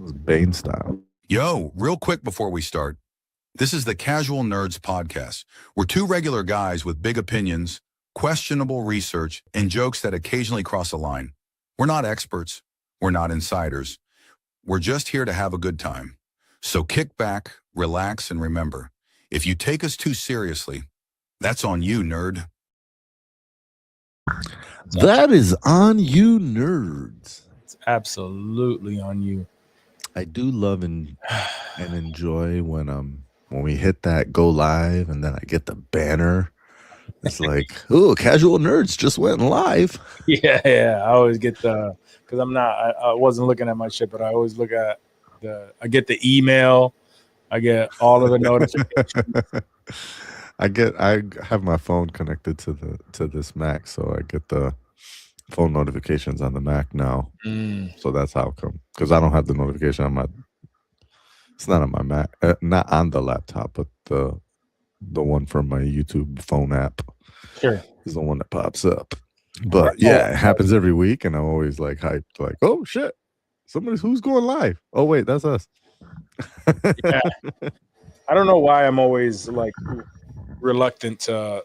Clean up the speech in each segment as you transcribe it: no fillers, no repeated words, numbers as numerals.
was Bane style. Yo, real quick before we start. This is the Casual Nerds Podcast. We're two regular guys with big opinions, questionable research, and jokes that occasionally cross a line. We're not experts. We're not insiders. We're just here to have a good time. So kick back, relax, and remember, if you take us too seriously, that's on you, nerd. That is on you, nerds. It's absolutely on you. I do love and enjoy when we hit that go live and then I get the banner. It's like, oh, Casual Nerds just went live. Yeah. I always get because I wasn't looking at my shit, but I always look at I get the email. I get all of the notifications. I have my phone connected to this Mac, so I get the phone notifications on the Mac now. So that's how come. Because I don't have the notification on my. It's not on my Mac, not on the laptop, but the one from my YouTube phone app. Sure, is the one that pops up. But yeah, it happens every week, and I'm always like hyped, like, oh shit, who's going live? Oh wait, that's us. Yeah, I don't know why I'm always like reluctant to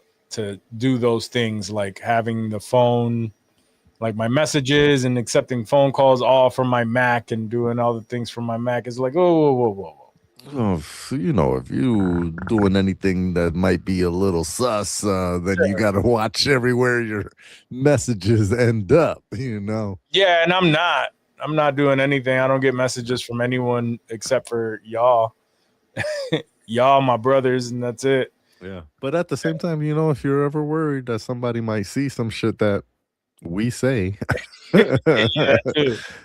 do those things, like having the phone, like my messages and accepting phone calls all from my Mac and doing all the things from my Mac. Is like, whoa. Oh, if you doing anything that might be a little sus, then you got to watch everywhere your messages end up, Yeah, and I'm not doing anything. I don't get messages from anyone except for y'all. Y'all, my brothers, and that's it. Yeah. But at the same time, if you're ever worried that somebody might see some shit that we say,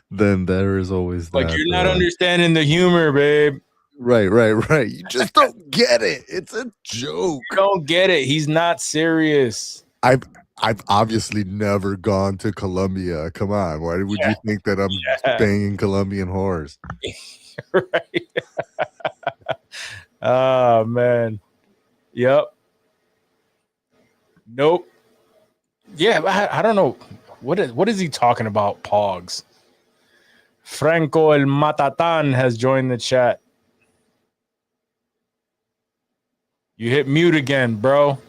then there is always that. Like, you're not understanding the humor, babe. Right. You just don't get it. It's a joke. You don't get it. He's not serious. I've obviously never gone to Colombia. Come on. Why would you think that I'm banging Colombian whores? Right. Oh, man. Yep. Nope. Yeah, I don't know. What is he talking about, Pogs? Franco El Matatan has joined the chat. You hit mute again, bro.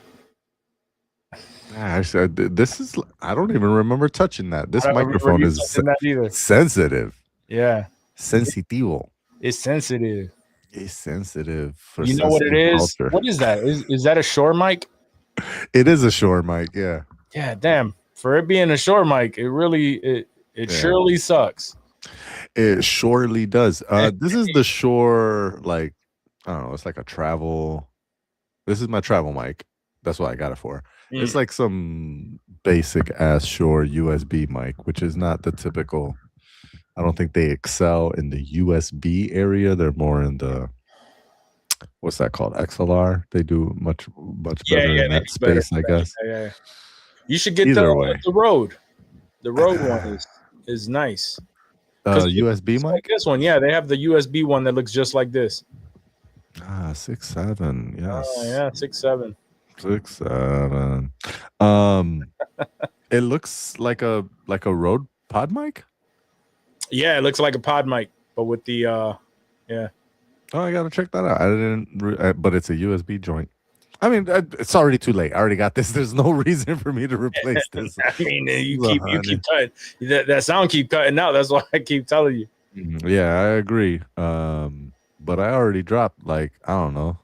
I said this is. I don't even remember touching that. This microphone is sensitive. Yeah, sensitivo. It's sensitive. It's sensitive. For you know what it is? Culture. What is that? Is that a Shure mic? It is a Shure mic. Yeah. Yeah. Damn. For it being a Shure mic, it really surely sucks. It surely does. This is the Shure, like, I don't know. It's like a travel. This is my travel mic. That's what I got it for. It's like some basic ass Shure USB mic, which is not the typical. I don't think they excel in the USB area. They're more in the, what's that called? XLR. They do much better in that space, I guess. Yeah. You should get the Rode. The Rode one is nice. USB mic? Like this one, yeah. They have the USB one that looks just like this. 6.7, yes. Oh, yeah, 6.7. 6.7. It looks like a Rode pod mic. Yeah, it looks like a pod mic, but with the yeah. Oh, I gotta check that out. I didn't, but it's a USB joint. I mean, it's already too late. I already got this. There's no reason for me to replace this. I mean, you keep cutting. That sound keep cutting out. That's why I keep telling you. Yeah, I agree. But I already dropped, like, I don't know,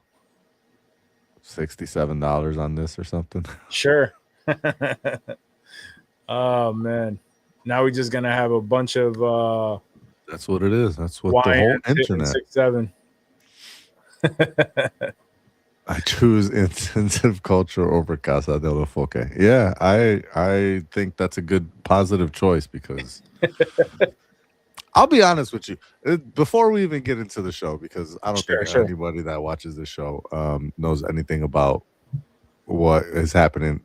$67 on this or something. Sure. Oh man, now we're just gonna have a bunch of. That's what it is. That's what the whole internet. 6.7. I choose insensitive culture over Casa de los Foque. Yeah, I think that's a good positive choice because I'll be honest with you. Before we even get into the show, because I don't think anybody that watches the show knows anything about what is happening.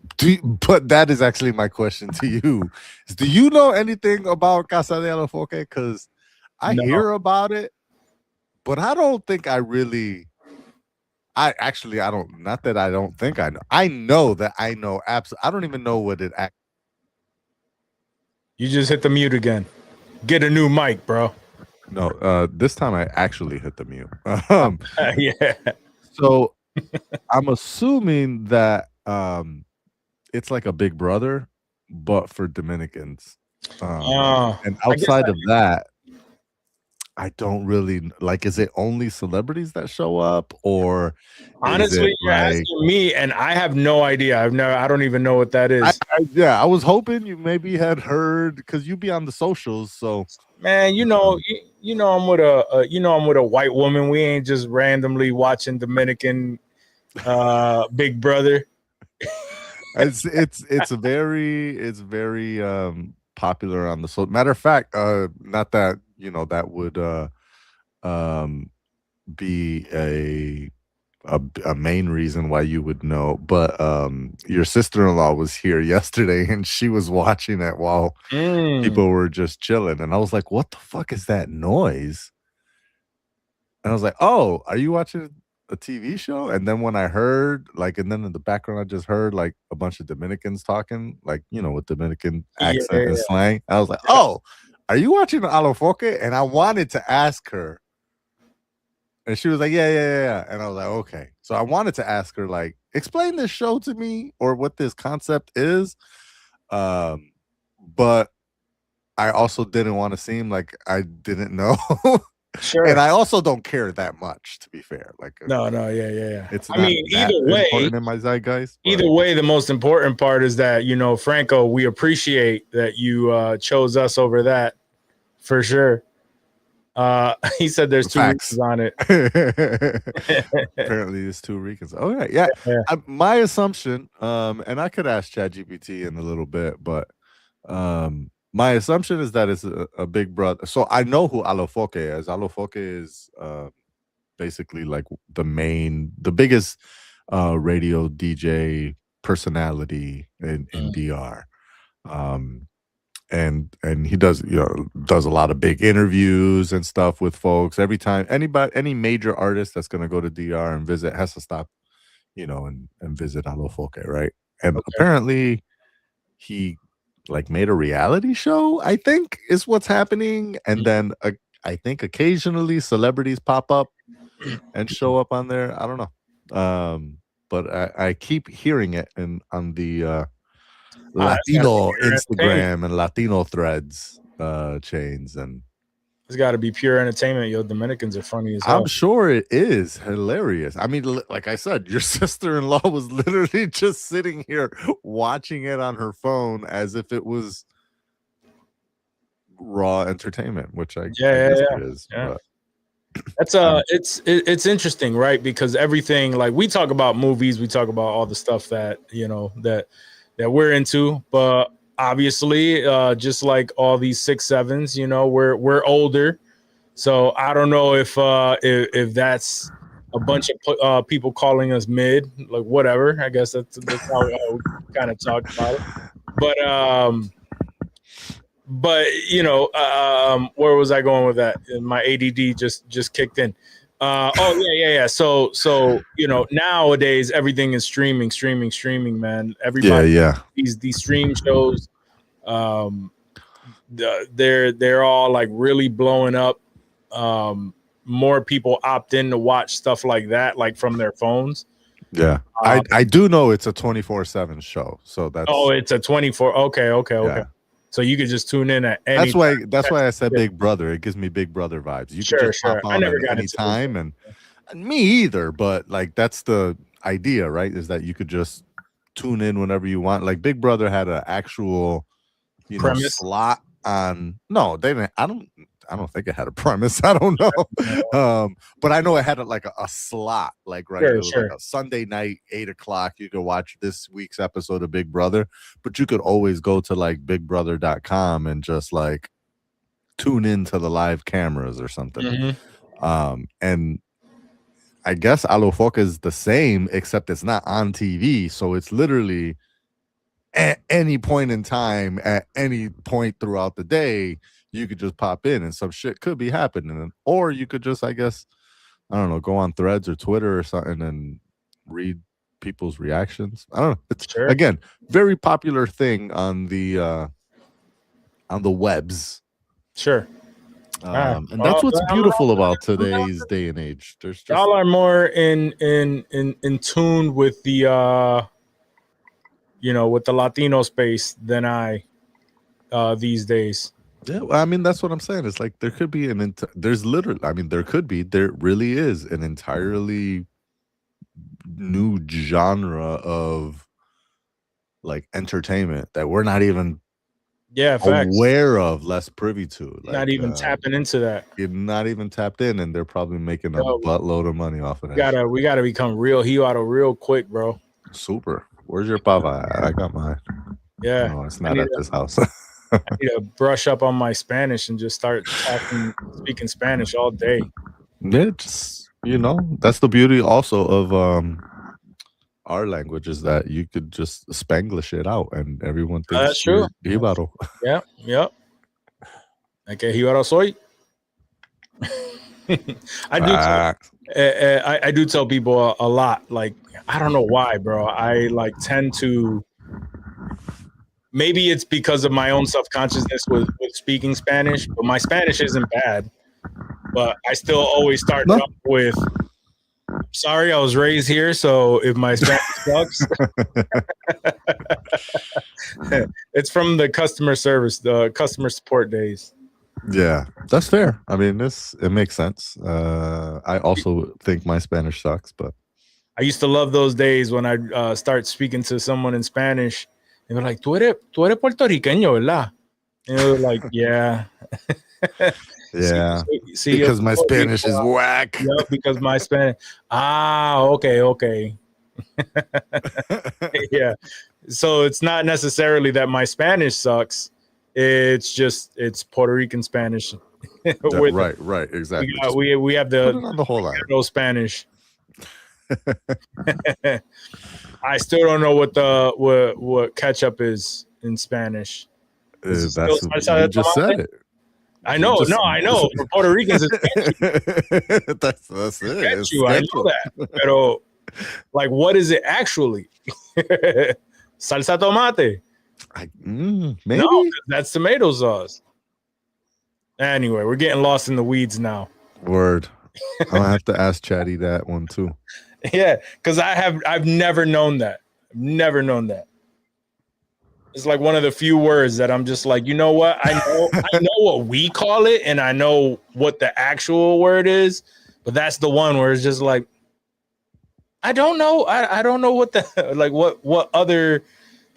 But that is actually my question to you. Do you know anything about Casa de los Foque? Because I hear about it, but I don't think I really... I don't. Not that I don't think I know. I know that I know. Absolutely, I don't even know what it. You just hit the mute again. Get a new mic, bro. No, this time I actually hit the mute. Um, Yeah. so I'm assuming that it's like a Big Brother, but for Dominicans. And I guess outside of that, I don't really like. Is it only celebrities that show up, or is honestly, it you're like? asking me, and I have no idea. I don't even know what that is. Yeah, I was hoping you maybe had heard because you be on the socials. So Man, you know I'm with I'm with a white woman. We ain't just randomly watching Dominican Big Brother. it's very popular on the so. Matter of fact, not that that would um be a main reason why you would know, but your sister-in-law was here yesterday and she was watching it while Mm. people were just chilling, and I was like, what the fuck is that noise? And I was like, oh, are you watching a TV show? And then when I heard and then in the background I just heard like a bunch of Dominicans talking, like with Dominican Yeah, accent and slang. I was like, oh, are you watching Alofoque? And I wanted to ask her. And she was like, yeah. And I was like, okay. So I wanted to ask her, like, explain this show to me or what this concept is. But I also didn't want to seem like I didn't know. sure. And I also don't care that much, to be fair. Like, No, yeah. it's I not mean, that either way, important in my zeitgeist. But either way, the most important part is that Franco, we appreciate that you chose us over that for sure. He said there's two Facts. reasons on it. Apparently there's 2 Ricans. All right, yeah. My assumption, and I could ask ChatGPT in a little bit, but my assumption is that it's a Big Brother. So I know who Alofoque is. Alofoque is basically like the biggest radio DJ personality in DR. And he does a lot of big interviews and stuff with folks. Every time any major artist that's going to go to DR and visit has to stop and visit Alofoque, right? And apparently he made a reality show, I think is what's happening. And then I think occasionally celebrities pop up and show up on there. I don't know, but I keep hearing it on the Latino Instagram and Latino threads chains, and it's got to be pure entertainment. Yo, Dominicans are funny as hell. I'm sure it is hilarious. I mean, like I said, your sister-in-law was literally just sitting here watching it on her phone as if it was raw entertainment, which I guess it is. Yeah. But That's it's interesting, right? Because everything, like, we talk about movies, we talk about all the stuff that that we're into, but obviously, just like all these 6'7s, we're older, so I don't know if that's a bunch of people calling us mid, like, whatever. I guess that's how we kind of talk about it, but where was I going with that? My ADD just kicked in. Yeah. So nowadays everything is streaming, man. Everybody, these stream shows, they're all like really blowing up. More people opt in to watch stuff like that, like from their phones. Yeah, I do know it's a 24/7 show, so that's it's a 24. Okay. Yeah. So you could just tune in at any. That's why I said Big Brother. It gives me Big Brother vibes. You can just hop on at any time, and me either. But like that's the idea, right? Is that you could just tune in whenever you want. Like Big Brother had an actual, slot on. No, they didn't. I don't think it had a premise. I don't know. But I know it had a slot, like, right. It was like a Sunday night, 8:00. You could watch this week's episode of Big Brother, but you could always go to like bigbrother.com and just like tune into the live cameras or something. And I guess Alofoque is the same, except it's not on TV. So it's literally at any point in time, at any point throughout the day, you could just pop in and some shit could be happening. Or you could just, I guess, I don't know, go on Threads or Twitter or something and read people's reactions. I don't know. It's again, very popular thing on the webs. Sure. And that's what's I'm beautiful about today's day and age. There's just y'all are more in tune with the with the Latino space than I these days. yeah. Well, I mean, that's what I'm saying. It's like there could be there's literally. I mean, there really is an entirely new genre of like entertainment that we're not even Facts. aware of, less privy to. Like, Not even tapping into that. You're not even tapped in, and they're probably making a buttload of money off of that. We gotta become real Hiwado real quick, bro. Super. Where's your pava? I got mine. Yeah. No, it's not at this house. I need to brush up on my Spanish and just start speaking Spanish all day. Yeah, just that's the beauty also of our language, is that you could just Spanglish it out and everyone thinks that's true. Hibaro. Yep. Okay, Hibaro soy. I do tell people a lot. Like, I don't know why, bro. I like tend to. Maybe it's because of my own self-consciousness with speaking Spanish, but my Spanish isn't bad. But I still always start off with, sorry, I was raised here, so if my Spanish sucks, it's from the customer support days. Yeah, that's fair. I mean, it makes sense. I also think my Spanish sucks, but I used to love those days when I start speaking to someone in Spanish, and they're like, "Tú eres puertorriqueño, ¿verdad?" And they're like, "Yeah." Yeah, because my Spanish is whack. Yeah, because my Spanish. Okay. Yeah, so it's not necessarily that my Spanish sucks. It's just Puerto Rican Spanish. Right, exactly. We have the on the whole line. Spanish. I still don't know what ketchup is in Spanish. You just said it. I know. I know. For Puerto Ricans, it's ketchup. That's it. Ketchup, I know that. Pero, like, what is it actually? Salsa tomate. Maybe. No, that's tomato sauce. Anyway, we're getting lost in the weeds now. Word. I'll have to ask Chatty that one too. Yeah, because I've never known that. Never known that. It's like one of the few words that I'm just like, you know what? I know what we call it, and I know what the actual word is, but that's the one where it's just like, I don't know. I don't know what the like what other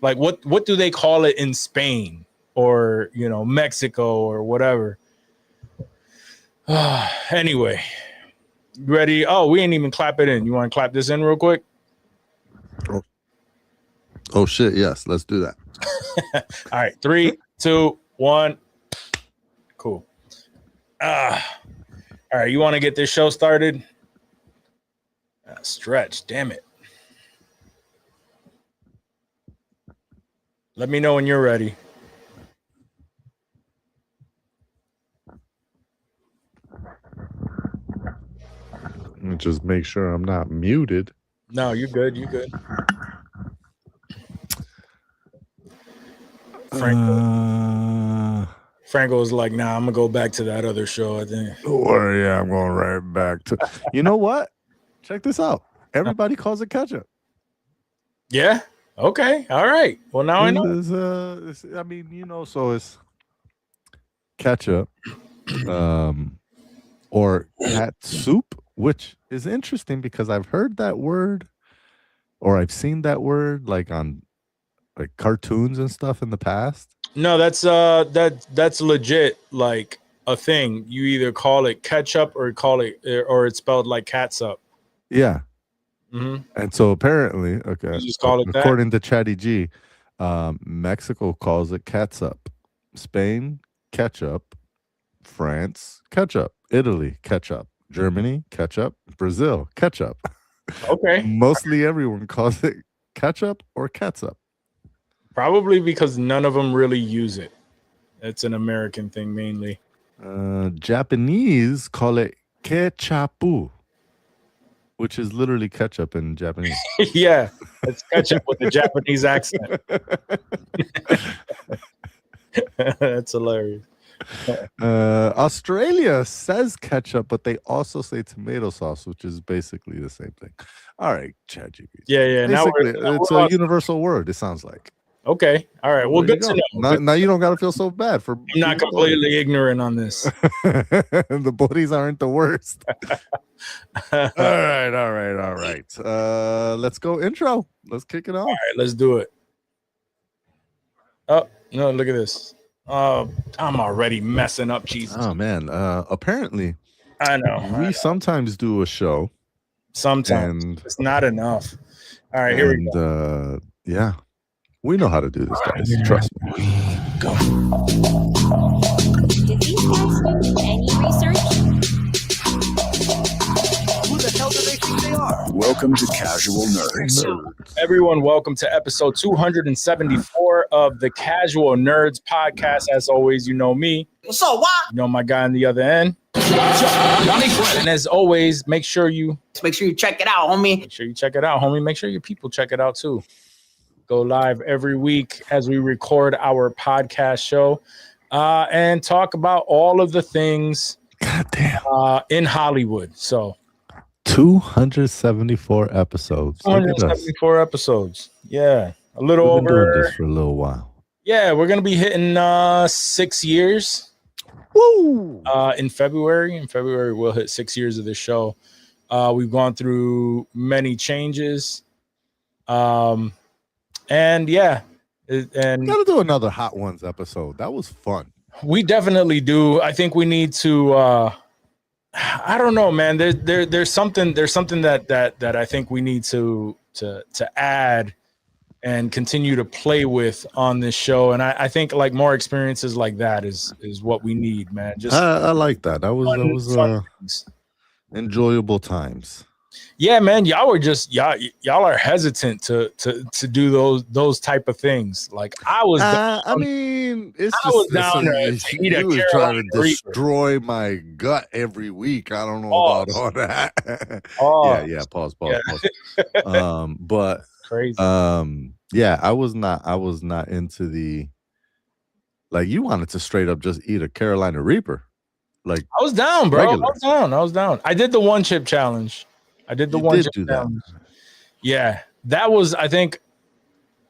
like what do they call it in Spain or Mexico or whatever. Anyway, ready? Oh, we ain't even clap it in. You want to clap this in real quick? Oh shit! Yes, let's do that. All right, 3, 2, 1. Cool. All right, you want to get this show started? Stretch, damn it. Let me know when you're ready. Just make sure I'm not muted. No, you're good. You're good. Franco was like, "Nah, I'm gonna go back to that other show." I think. Or yeah, I'm going right back to. You know what? Check this out. Everybody calls it ketchup. Yeah. Okay. All right. Well, now I know. So it's ketchup, or cat soup, which is interesting because I've heard that word, or I've seen that word like on like cartoons and stuff in the past. No, that's legit like a thing. You either call it ketchup or or it's spelled like catsup. Yeah. Mm-hmm. And so apparently, okay, you just call it according to Chatty G, Mexico calls it catsup, Spain ketchup, France ketchup, Italy ketchup, Germany ketchup, Brazil ketchup. Okay. Mostly everyone calls it ketchup or catsup. Probably because none of them really use it. It's an American thing mainly. Japanese call it ketchupu, which is literally ketchup in Japanese. Yeah, it's ketchup with a Japanese accent. That's hilarious. Australia says ketchup, but they also say tomato sauce, which is basically the same thing. All right, ChatGPT. Yeah. Basically, it's a we're universal word. It sounds like. okay. All right. Well, There you good to go. know. Now you don't got to feel so bad for. I'm not being completely ignorant on this. the buddies aren't the worst. All right. Let's go intro. Let's kick it off. All right, let's do it. Oh, no, look at this. Oh, I'm already messing up, Jesus. Oh man. Apparently, I know. we sometimes do a show, Sometimes and it's not enough. All right, here we go. Yeah, we know how to do this, guys. Trust me. go. Did these guys do any research? Who the hell do they think they are? Welcome to Casual Nerds. Everyone, welcome to episode 274 of the Casual Nerds podcast. As always, you know me. What's up, what? You know my guy on the other end. And as always, make sure you Make sure you check it out, homie. check it out, homie. Make sure your people check it out too. Go live every week as we record our podcast show and talk about all of the things in Hollywood. So 274 episodes. Look at us. 174 episodes. Yeah. A little We've been doing over. this for a little while. Yeah, we're gonna be hitting 6 years. Woo! In February. In February, we'll hit 6 years of this show. We've gone through many changes. And yeah, and Gotta do another Hot Ones episode. That was fun. we definitely do. I think we need to. I don't know, man. There's something that I think we need to add and continue to play with on this show. And I think like more experiences like that is what we need, man. Just I like that. That was fun things. enjoyable times. Yeah, man. Y'all were just y'all are hesitant to do those type of things. Like I was. I mean, it's I was just down to eat a you was trying Carolina to Reaper. destroy my gut every week. I don't know Pause. about all that. Oh, Yeah. Pause. Yeah. Pause. But crazy. yeah, I was not into the, like, you wanted to straight up just eat a Carolina Reaper. Like, I was down, bro. regular. I was down. I did the one chip challenge. I did the you one did chip do that. challenge. Yeah, that was. I think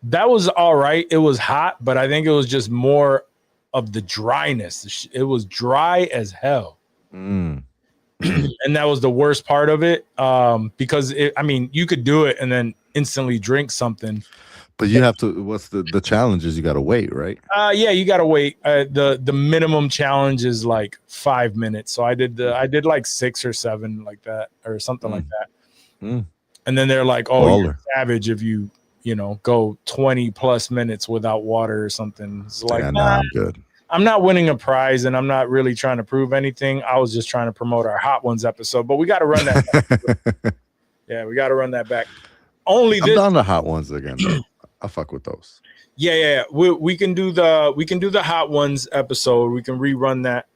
that was all right. It was hot, but I think it was just more of the dryness. It was dry as hell, Mm. and that was the worst part of it. Because you could do it and then instantly drink something. But you have to. What's the challenge? Is you got to wait, right? Yeah, you gotta wait. The minimum challenge is like 5 minutes. So I did like 6 or 7 like that or something like that. Mm. And then they're like, "Oh, you're Baller. savage if you go 20 plus minutes without water or something." It's like, Yeah, nah, I'm good. I'm not winning a prize, and I'm not really trying to prove anything. I was just trying to promote our Hot Ones episode, but we got to run that. Back. Yeah, we got to run that back. Only I'm this. down to Hot Ones again. Though. I fuck with those. Yeah. We can do the Hot Ones episode. We can rerun that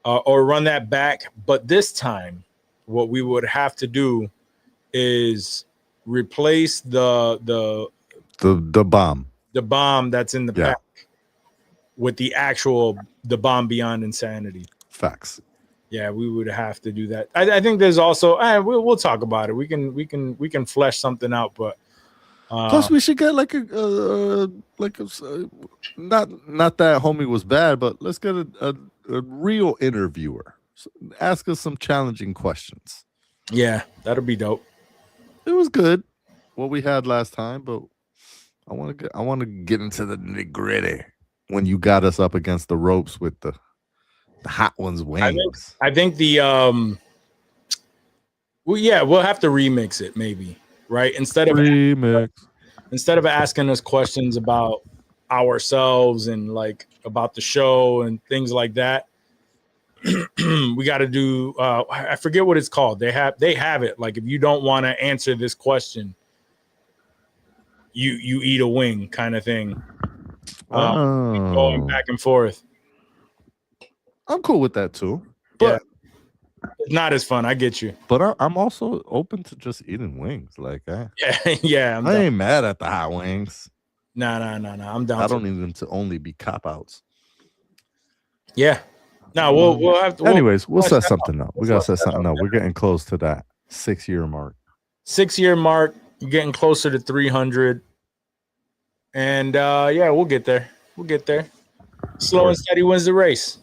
or run that back. But this time, what we would have to do is replace the bomb. bomb that's in the Yeah. pack with the bomb beyond insanity. Facts. Yeah, we would have to do that. I think there's also we'll talk about it. We can flesh something out, but Plus, we should get like a not that homie was bad, but let's get a real interviewer. Ask us some challenging questions. yeah, that'll be dope. It was good what we had last time, but I want to get into the nitty gritty when you got us up against the ropes with the Hot Ones wings. I think the we'll have to remix it maybe, right? Instead of asking us questions about ourselves and like about the show and things like that, we got to do I forget what it's called. They have it like, if you don't want to answer this question, you eat a wing kind of thing. Going back and forth. I'm cool with that too, but It's not as fun. I get you. but I'm also open to just eating wings. Like Yeah. I'm I down. ain't mad at the hot wings. Nah. I'm down. I don't need them to only be cop outs. Yeah. No, we'll have to. Anyways, we'll flesh set that out. something up. We We'll gotta flesh set that something out. up. We're getting close to that 6-year mark. 6-year mark. You're getting closer to 300. And yeah, we'll get there. We'll get there. Slow and steady wins the race.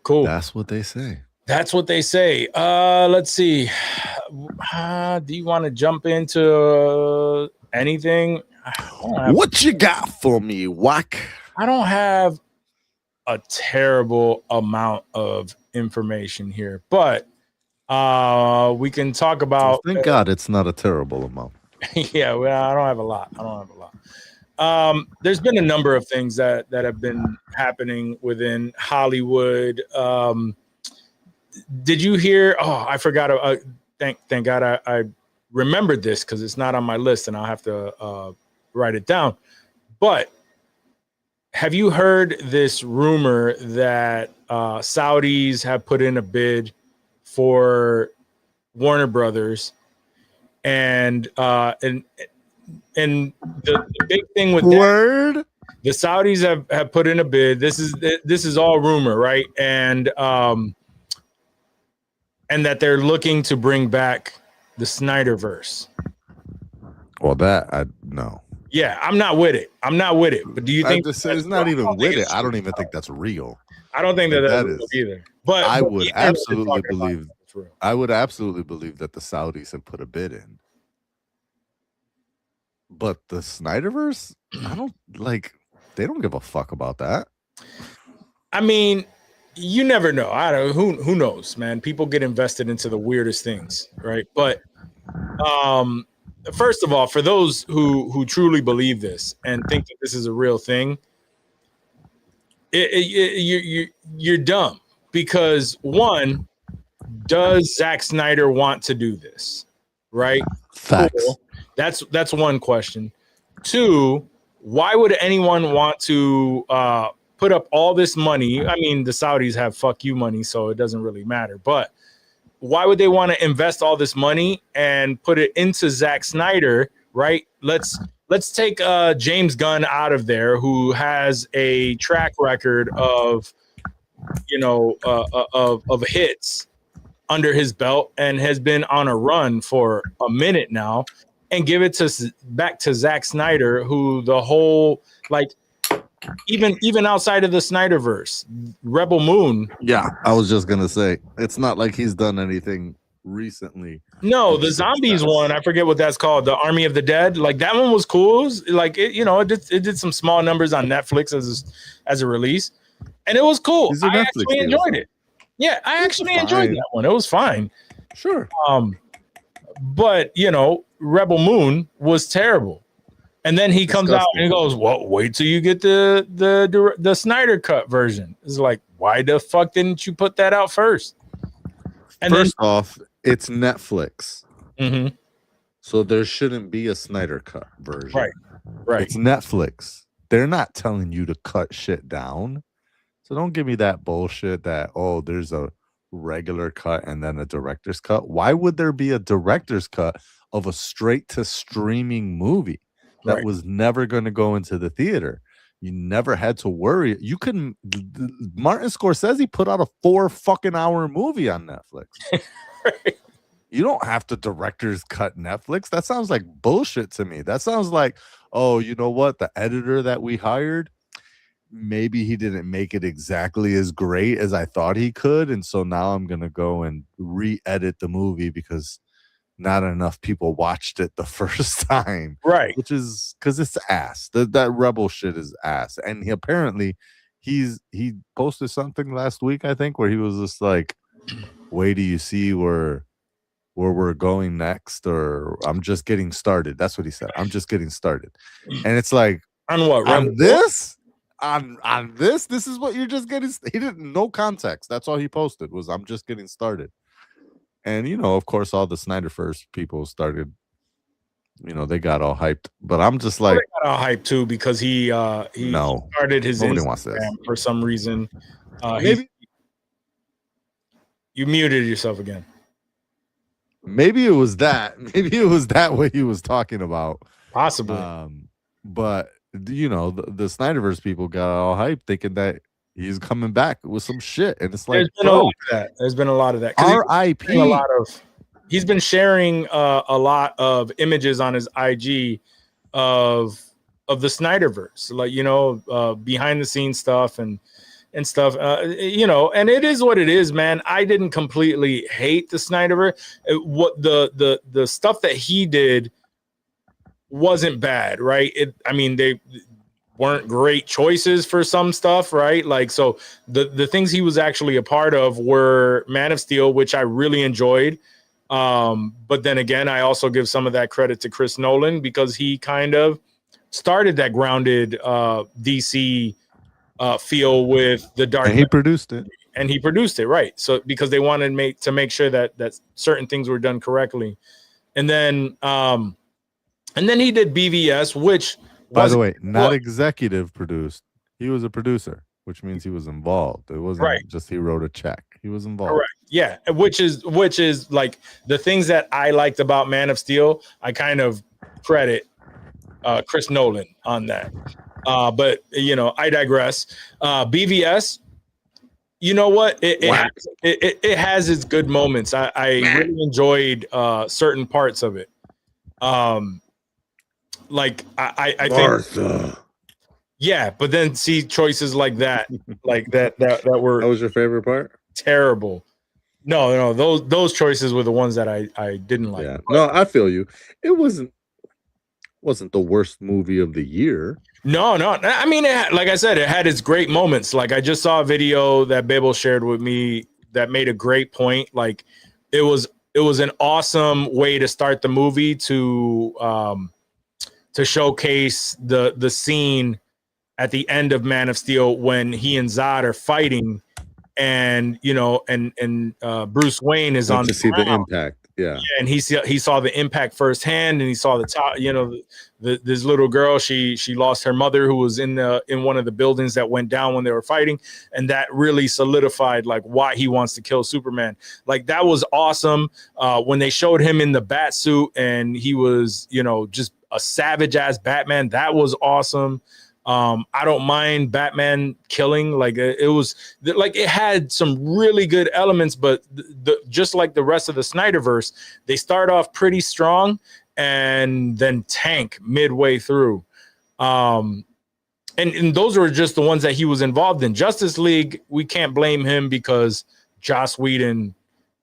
Cool. That's what they say. That's what they say. Let's see. Do you want to jump into anything? What you got for me, Wack? I don't have a terrible amount of information here, but we can talk about. Thank God it's not a terrible amount. Yeah, well, I don't have a lot. There's been a number of things that have been happening within Hollywood. Did you hear? Oh, I forgot. Thank God I remembered this because it's not on my list, and I'll have to write it down. But have you heard this rumor that Saudis have put in a bid for Warner Brothers, and the big thing with that, the Saudis have put in a bid. This is all rumor, right? And that they're looking to bring back the Snyderverse. Well, that I no. Yeah, I'm not with it. But do you think it's not even with it? I don't even think that's real. I don't think that is either. But I would the internet is absolutely talking about believe. it. It's real. I would absolutely believe that the Saudis have put a bid in. But the Snyderverse, I don't like. They don't give a fuck about that. I mean, you never know. I don't. Who knows, man? People get invested into the weirdest things, right? But first of all, for those who truly believe this and think that this is a real thing, you're dumb, because one, does Zack Snyder want to do this? Right? Facts. Cool. That's one question. Two, why would anyone want to put up all this money? I mean, the Saudis have fuck you money, so it doesn't really matter. But why would they want to invest all this money and put it into Zack Snyder? Right? Let's take James Gunn out of there, who has a track record of of hits under his belt and has been on a run for a minute now, and give it back to Zack Snyder, who the whole, like, even outside of the Snyderverse, Rebel Moon. Yeah, I was just gonna say it's not like he's done anything recently. No, the zombies one, I forget what that's called, the Army of the Dead. Like, that one was cool. Like, it did some small numbers on Netflix as a release, and it was cool. I actually enjoyed it. Yeah, I actually enjoyed that one. It was fine. Sure. But Rebel Moon was terrible. And then he comes out and he goes, "Well, wait till you get the Snyder cut version." It's like, why the fuck didn't you put that out first? And First off, it's Netflix, Mhm. so there shouldn't be a Snyder cut version. Right. It's Netflix. They're not telling you to cut shit down. So don't give me that bullshit that, oh, there's a regular cut and then a director's cut. Why would there be a director's cut of a straight to streaming movie that was never going to go into the theater? You never had to worry. You couldn't. Martin Scorsese put out a 4 fucking hour movie on Netflix. Right. You don't have to director's cut Netflix. That sounds like bullshit to me. That sounds like, oh, you know what? The editor that we hired, maybe he didn't make it exactly as great as I thought he could. And so now I'm going to go and re-edit the movie because not enough people watched it the first time. Right. Which is because it's ass. That Rebel shit is ass. And he posted something last week, I think, where he was just like, wait till you see where we're going next, or I'm just getting started. That's what he said. I'm just getting started. And it's like, on what? On this? On this? This is what you're just getting? He didn't, no context. That's all he posted was, I'm just getting started. And, of course, all the Snyderverse people started, they got all hyped. But I'm just like, they got all hyped too, because he started his Instagram for some reason. Maybe you muted yourself again. Maybe it was that. Maybe it was that what he was talking about. Possibly. But the Snyderverse people got all hyped thinking that he's coming back with some shit, and it's like, There's been a lot of that. There's been a lot of that. 'Cause R.I.P. He's been sharing a lot of images on his IG of the Snyderverse, like, you know, behind the scenes stuff and stuff, you know, and it is what it is, man. I didn't completely hate the Snyderverse. What the stuff that he did wasn't bad, right? I mean, they weren't great choices for some stuff, right? Like, so the things he was actually a part of were Man of Steel, which I really enjoyed. But then again, I also give some of that credit to Chris Nolan because he kind of started that grounded DC feel with the Dark And he Knight. produced it. And he produced it, right? So because they wanted to make sure that certain things were done correctly, and then he did BVS, which, by the way, not executive produced. He was a producer, which means he was involved. It wasn't just he wrote a check. He was involved. Correct. Yeah, which is like the things that I liked about Man of Steel. I kind of credit Chris Nolan on that. But you know, I digress. BVS, you know what? It has its good moments. I really enjoyed certain parts of it. Like I think, yeah, but then see choices like that, like that were, That was your favorite part? terrible. No, those choices were the ones that I didn't like. Yeah. No, I feel you. It wasn't the worst movie of the year. No. I mean, like I said, it had its great moments. Like, I just saw a video that Babel shared with me that made a great point. Like, it was an awesome way to start the movie to showcase the scene at the end of Man of Steel when he and Zod are fighting, and you know, and Bruce Wayne is on to see the impact. Yeah, and he saw the impact firsthand, and he saw the top. You know, this little girl, she lost her mother, who was in one of the buildings that went down when they were fighting, and that really solidified like why he wants to kill Superman. Like, that was awesome. When they showed him in the bat suit and he was, you know, just a savage ass Batman, that was awesome. I don't mind Batman killing. Like, it was like, it had some really good elements, but just like the rest of the Snyderverse, they start off pretty strong and then tank midway through. And those were just the ones that he was involved in. Justice League, we can't blame him because Joss Whedon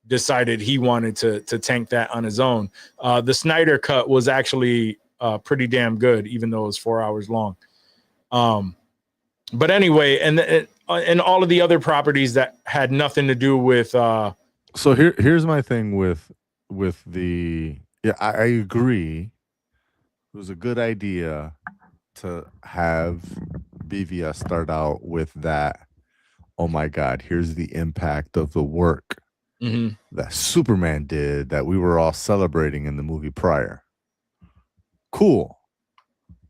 decided he wanted to tank that on his own. The Snyder cut was actually pretty damn good, even though it was 4 hours long. But anyway, and all of the other properties that had nothing to do with so here's my thing with the, yeah, I agree. It was a good idea to have BVS start out with that. Oh my God, here's the impact of the work that Superman did that we were all celebrating in the movie prior. Cool.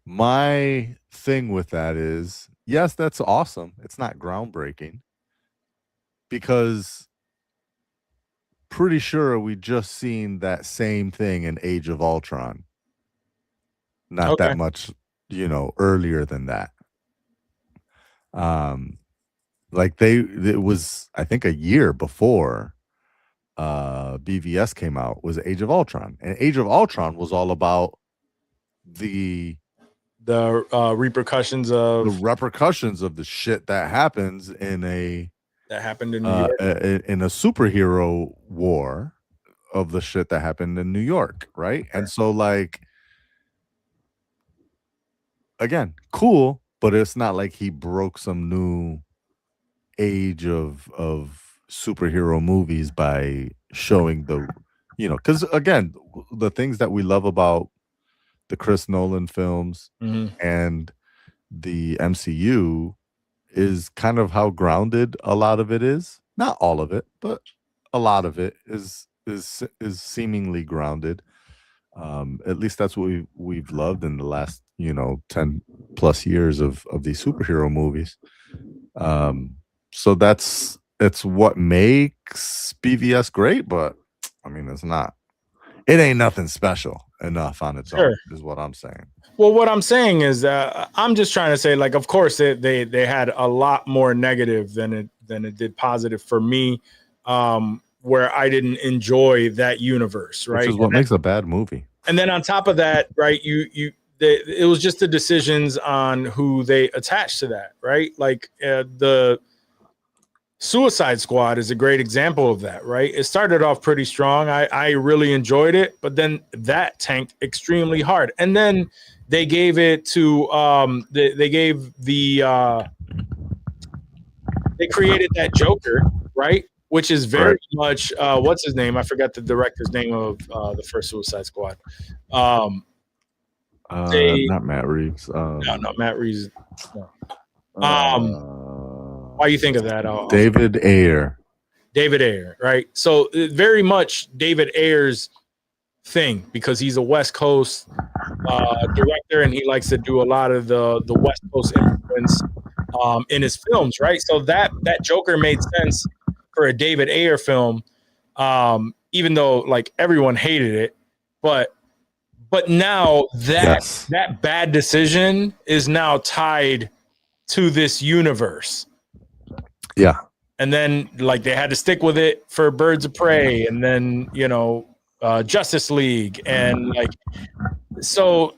My thing with that is, yes, that's awesome. It's not groundbreaking, because pretty sure we just seen that same thing in Age of Ultron. Not that much, you know, earlier than that. Like it was, I think, a year before BVS came out was Age of Ultron, and Age of Ultron was all about the repercussions of the shit that happens in a superhero war, of the shit that happened in New York, right? And so, like, again, cool, but it's not like he broke some new age of superhero movies by showing the, you know, because again, the things that we love about the Chris Nolan films and the MCU is kind of how grounded a lot of it is. Not all of it, but a lot of it is seemingly grounded. At least that's what we've loved in the last, you know, 10 plus years of these superhero movies. So it's what makes BVS great, but I mean, it's not. it ain't nothing special enough on its Sure. own, is what I'm saying. Well, what I'm saying is I'm just trying to say, like, of course they had a lot more negative than it did positive for me, where I didn't enjoy that universe, right? Which is what makes a bad movie. And then on top of that, right, it was just the decisions on who they attached to that, right? Like the Suicide Squad is a great example of that, right? It started off pretty strong. I really enjoyed it, but then that tanked extremely hard. And then they gave it to they created that Joker, right? Which is very much what's his name? I forgot the director's name of the first Suicide Squad. Not Matt Reeves. No, Matt Reeves. No. Why you think of that? David Ayer. David Ayer, right? So very much David Ayer's thing, because he's a West Coast director and he likes to do a lot of the West Coast influence in his films, right? So that Joker made sense for a David Ayer film, even though like everyone hated it, but now that bad decision is now tied to this universe. Yeah. And then like they had to stick with it for Birds of Prey, and then Justice League, and like so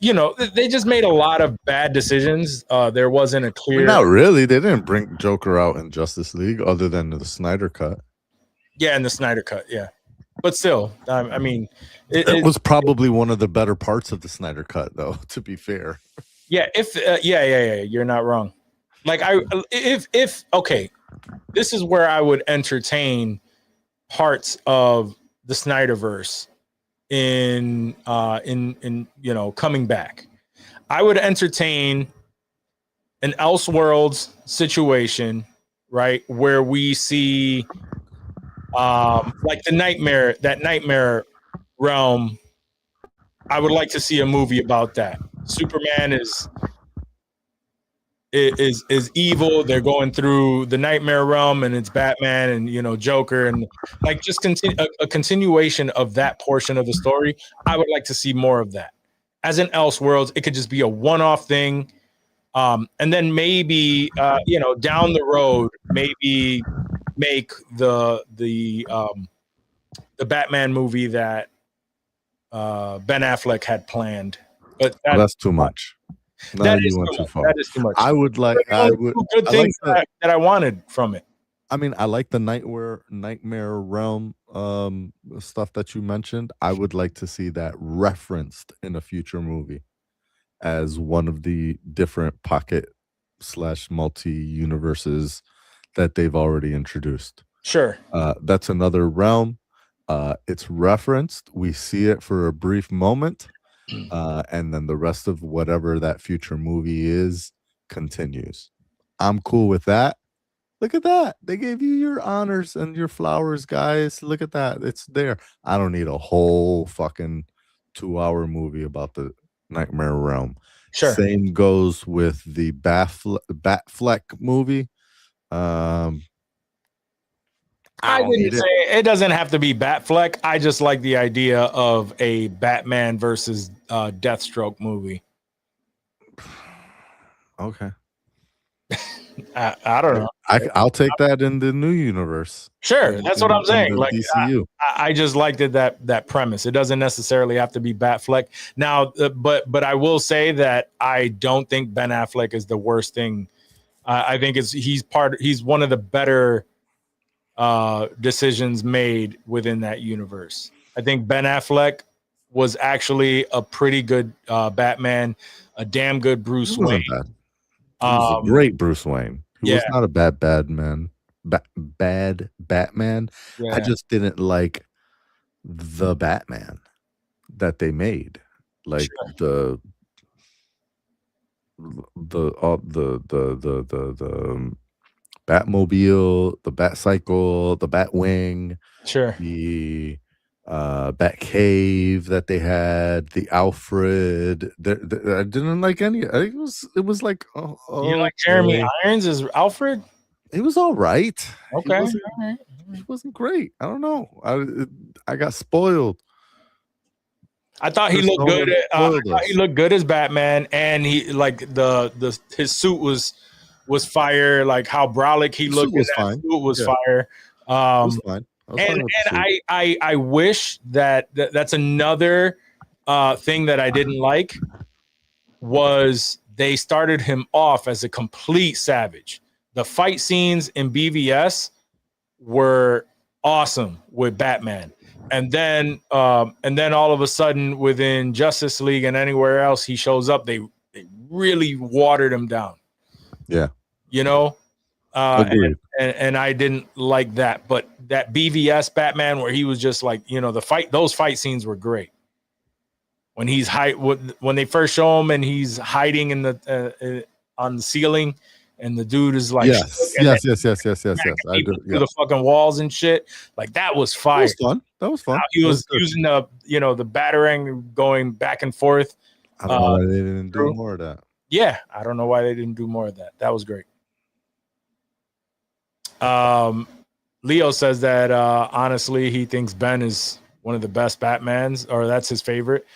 they just made a lot of bad decisions. There wasn't a clear. Not really. They didn't bring Joker out in Justice League, other than the Snyder cut. Yeah, and the Snyder cut. Yeah, but still, I mean, it was probably one of the better parts of the Snyder cut, though. To be fair. Yeah. Yeah. You're not wrong. Like if okay, this is where I would entertain parts of the Snyderverse in coming back. I would entertain an Elseworlds situation, right, where we see like that nightmare realm. I would like to see a movie about that. Superman is evil. They're going through the nightmare realm, and it's Batman and Joker, and like just a continuation of that portion of the story. I would like to see more of that. As in Elseworlds, it could just be a one-off thing, and then maybe down the road, maybe make the Batman movie that Ben Affleck had planned. But that's too much. That is too much. I would like. I would. Good things that I wanted from it. I mean, I like the nightmare realm stuff that you mentioned. I would like to see that referenced in a future movie as one of the different pocket/multi universes that they've already introduced. Sure. That's another realm. It's referenced. We see it for a brief moment. And then the rest of whatever that future movie is continues. I'm cool with that. Look at that. They gave you your honors and your flowers, guys. Look at that. It's there. I don't need a whole fucking 2-hour movie about the Nightmare Realm. Sure. Same goes with the Batfleck movie. I didn't say it doesn't have to be Batfleck. I just like the idea of a Batman versus Deathstroke movie. Okay. I don't know. I'll take that in the new universe. Sure, that's what I'm saying. Like DCU. I just liked it, that premise. It doesn't necessarily have to be Batfleck. Now, but I will say that I don't think Ben Affleck is the worst thing. I think he's one of the better decisions made within that universe. I think Ben Affleck was actually a pretty good Batman, a damn good Bruce Wayne. Bad. He was a great Bruce Wayne. He was not a bad man. Bad Batman. Yeah. I just didn't like the Batman that they made. Like the Batmobile, the Batcycle, the Batwing, the Batcave that they had, the Alfred. I didn't like any. It was like, you like Jeremy Irons as Alfred? He was all right. Okay, he wasn't great. I don't know. I got spoiled I thought he Chris looked Nolan good. I spoiled thought he us. looked good as Batman, and he like his suit was fire. Like how brolic he The looked suit was in that fine. suit was Yeah. fire. It was fine. I was fine And with the suit. I wish that's another thing that I didn't like was they started him off as a complete savage. The fight scenes in BVS were awesome with Batman. And then all of a sudden within Justice League and anywhere else he shows up, they really watered him down. Yeah. You know? Agreed. And I didn't like that. But that BVS Batman where he was just like, you know, those fight scenes were great. When when they first show him and he's hiding in the on the ceiling, and the dude is like, yes. I do. Through the fucking walls and shit. Like that was fire. That was fun. He was good. using the batarang going back and forth. I don't know why they didn't do more of that. Yeah, I don't know why they didn't do more of that. That was great. Leo says that honestly he thinks Ben is one of the best Batmans, or that's his favorite.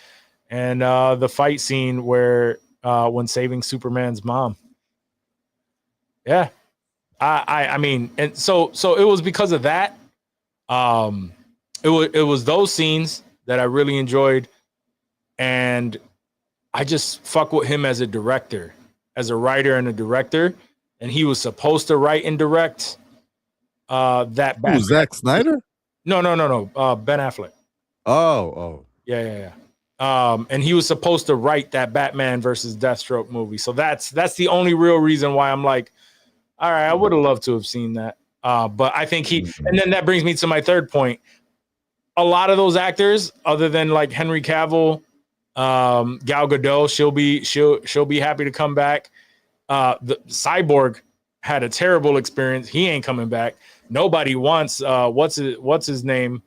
And the fight scene where when saving Superman's mom. Yeah. I mean, and so it was because of that. It was those scenes that I really enjoyed, and I just fuck with him as a director, as a writer and a director, and he was supposed to write and direct that Batman. Who, Zack Snyder? No. Ben Affleck. Oh. Yeah. And he was supposed to write that Batman versus Deathstroke movie. So that's the only real reason why I'm like, all right, I would have loved to have seen that. But I think and then that brings me to my third point. A lot of those actors, other than like Henry Cavill, Gal Gadot, she'll be happy to come back. The Cyborg had a terrible experience. He ain't coming back. Nobody wants what's his name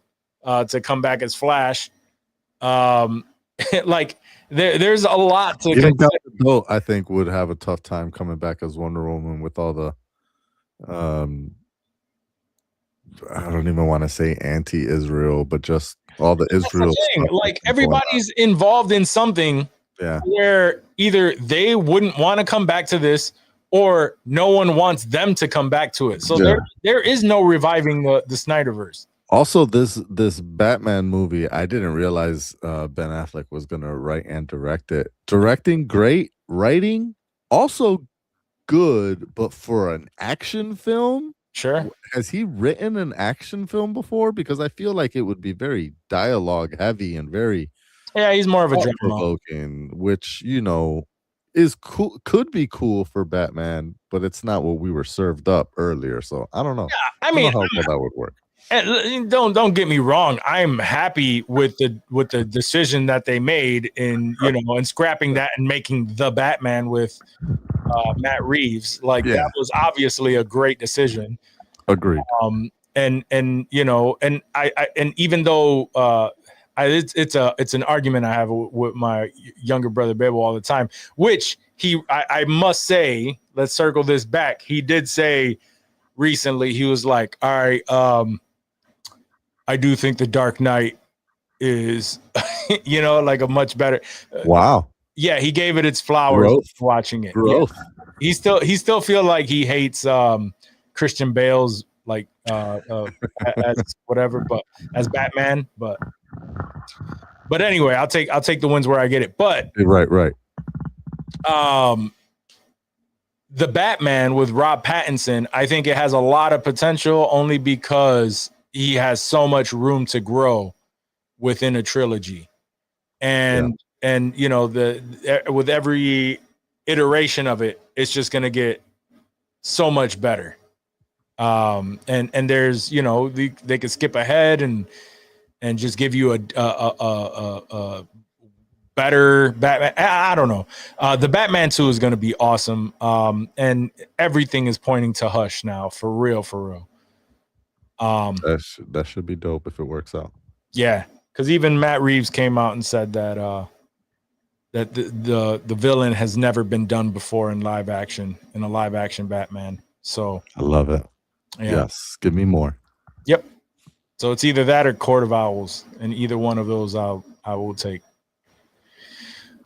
to come back as Flash. Like there's a lot to even Gal Gadot, I think, would have a tough time coming back as Wonder Woman with all the I don't even want to say anti-Israel, but just all the Israel stuff. Like everybody's involved in something where either they wouldn't want to come back to this or no one wants them to come back to it. So there is no reviving the Snyderverse. Also, this Batman movie, I didn't realize Ben Affleck was gonna write and direct it. Directing, great. Writing, also good, but for an action film, sure. Has he written an action film before? Because I feel like it would be very dialogue heavy and very he's more of a drama, provoking, which is cool. Could be cool for Batman, but it's not what we were served up earlier. So I don't know. Yeah, I mean, how that would work. And don't get me wrong. I'm happy with the decision that they made in and scrapping that and making the Batman with Matt Reeves. Like that was obviously a great decision. Agreed. And I even though it's an argument I have with my younger brother Bebo all the time, which I must say, let's circle this back. He did say recently, he was like, all right, I do think The Dark Knight is, like a much better. Wow. Yeah, he gave it its flowers watching it. Growth. Yeah. He still feel like he hates Christian Bale's like as whatever, but as Batman. But anyway, I'll take the wins where I get it. But right. The Batman with Rob Pattinson, I think it has a lot of potential only because he has so much room to grow within a trilogy. And with every iteration of it, it's just going to get so much better. And there's, they could skip ahead and just give you a better Batman. I don't know. The Batman 2 is going to be awesome. And everything is pointing to Hush now, for real. That should be dope if it works out. Yeah, because even Matt Reeves came out and said that that the villain has never been done before in a live action Batman. So I love it. Yeah. Yes, give me more. Yep. So it's either that or Court of Owls, and either one of those I will take.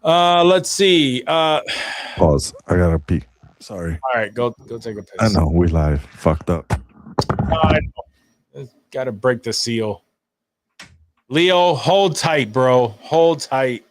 Let's see. Pause. I gotta pee. Sorry. All right, go take a piss. I know we live. Fucked up. I know. Got to break the seal. Leo, hold tight, bro. Hold tight.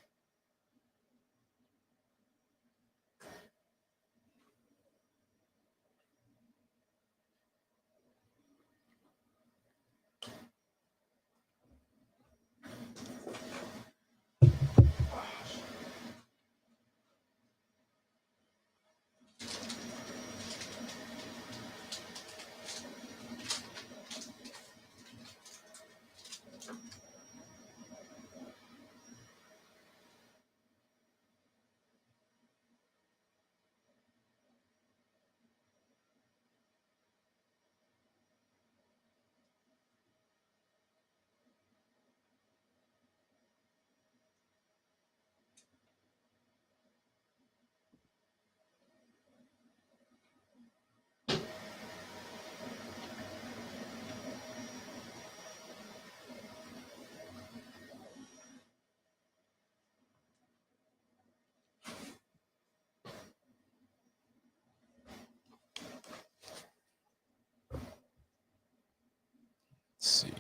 Let's see.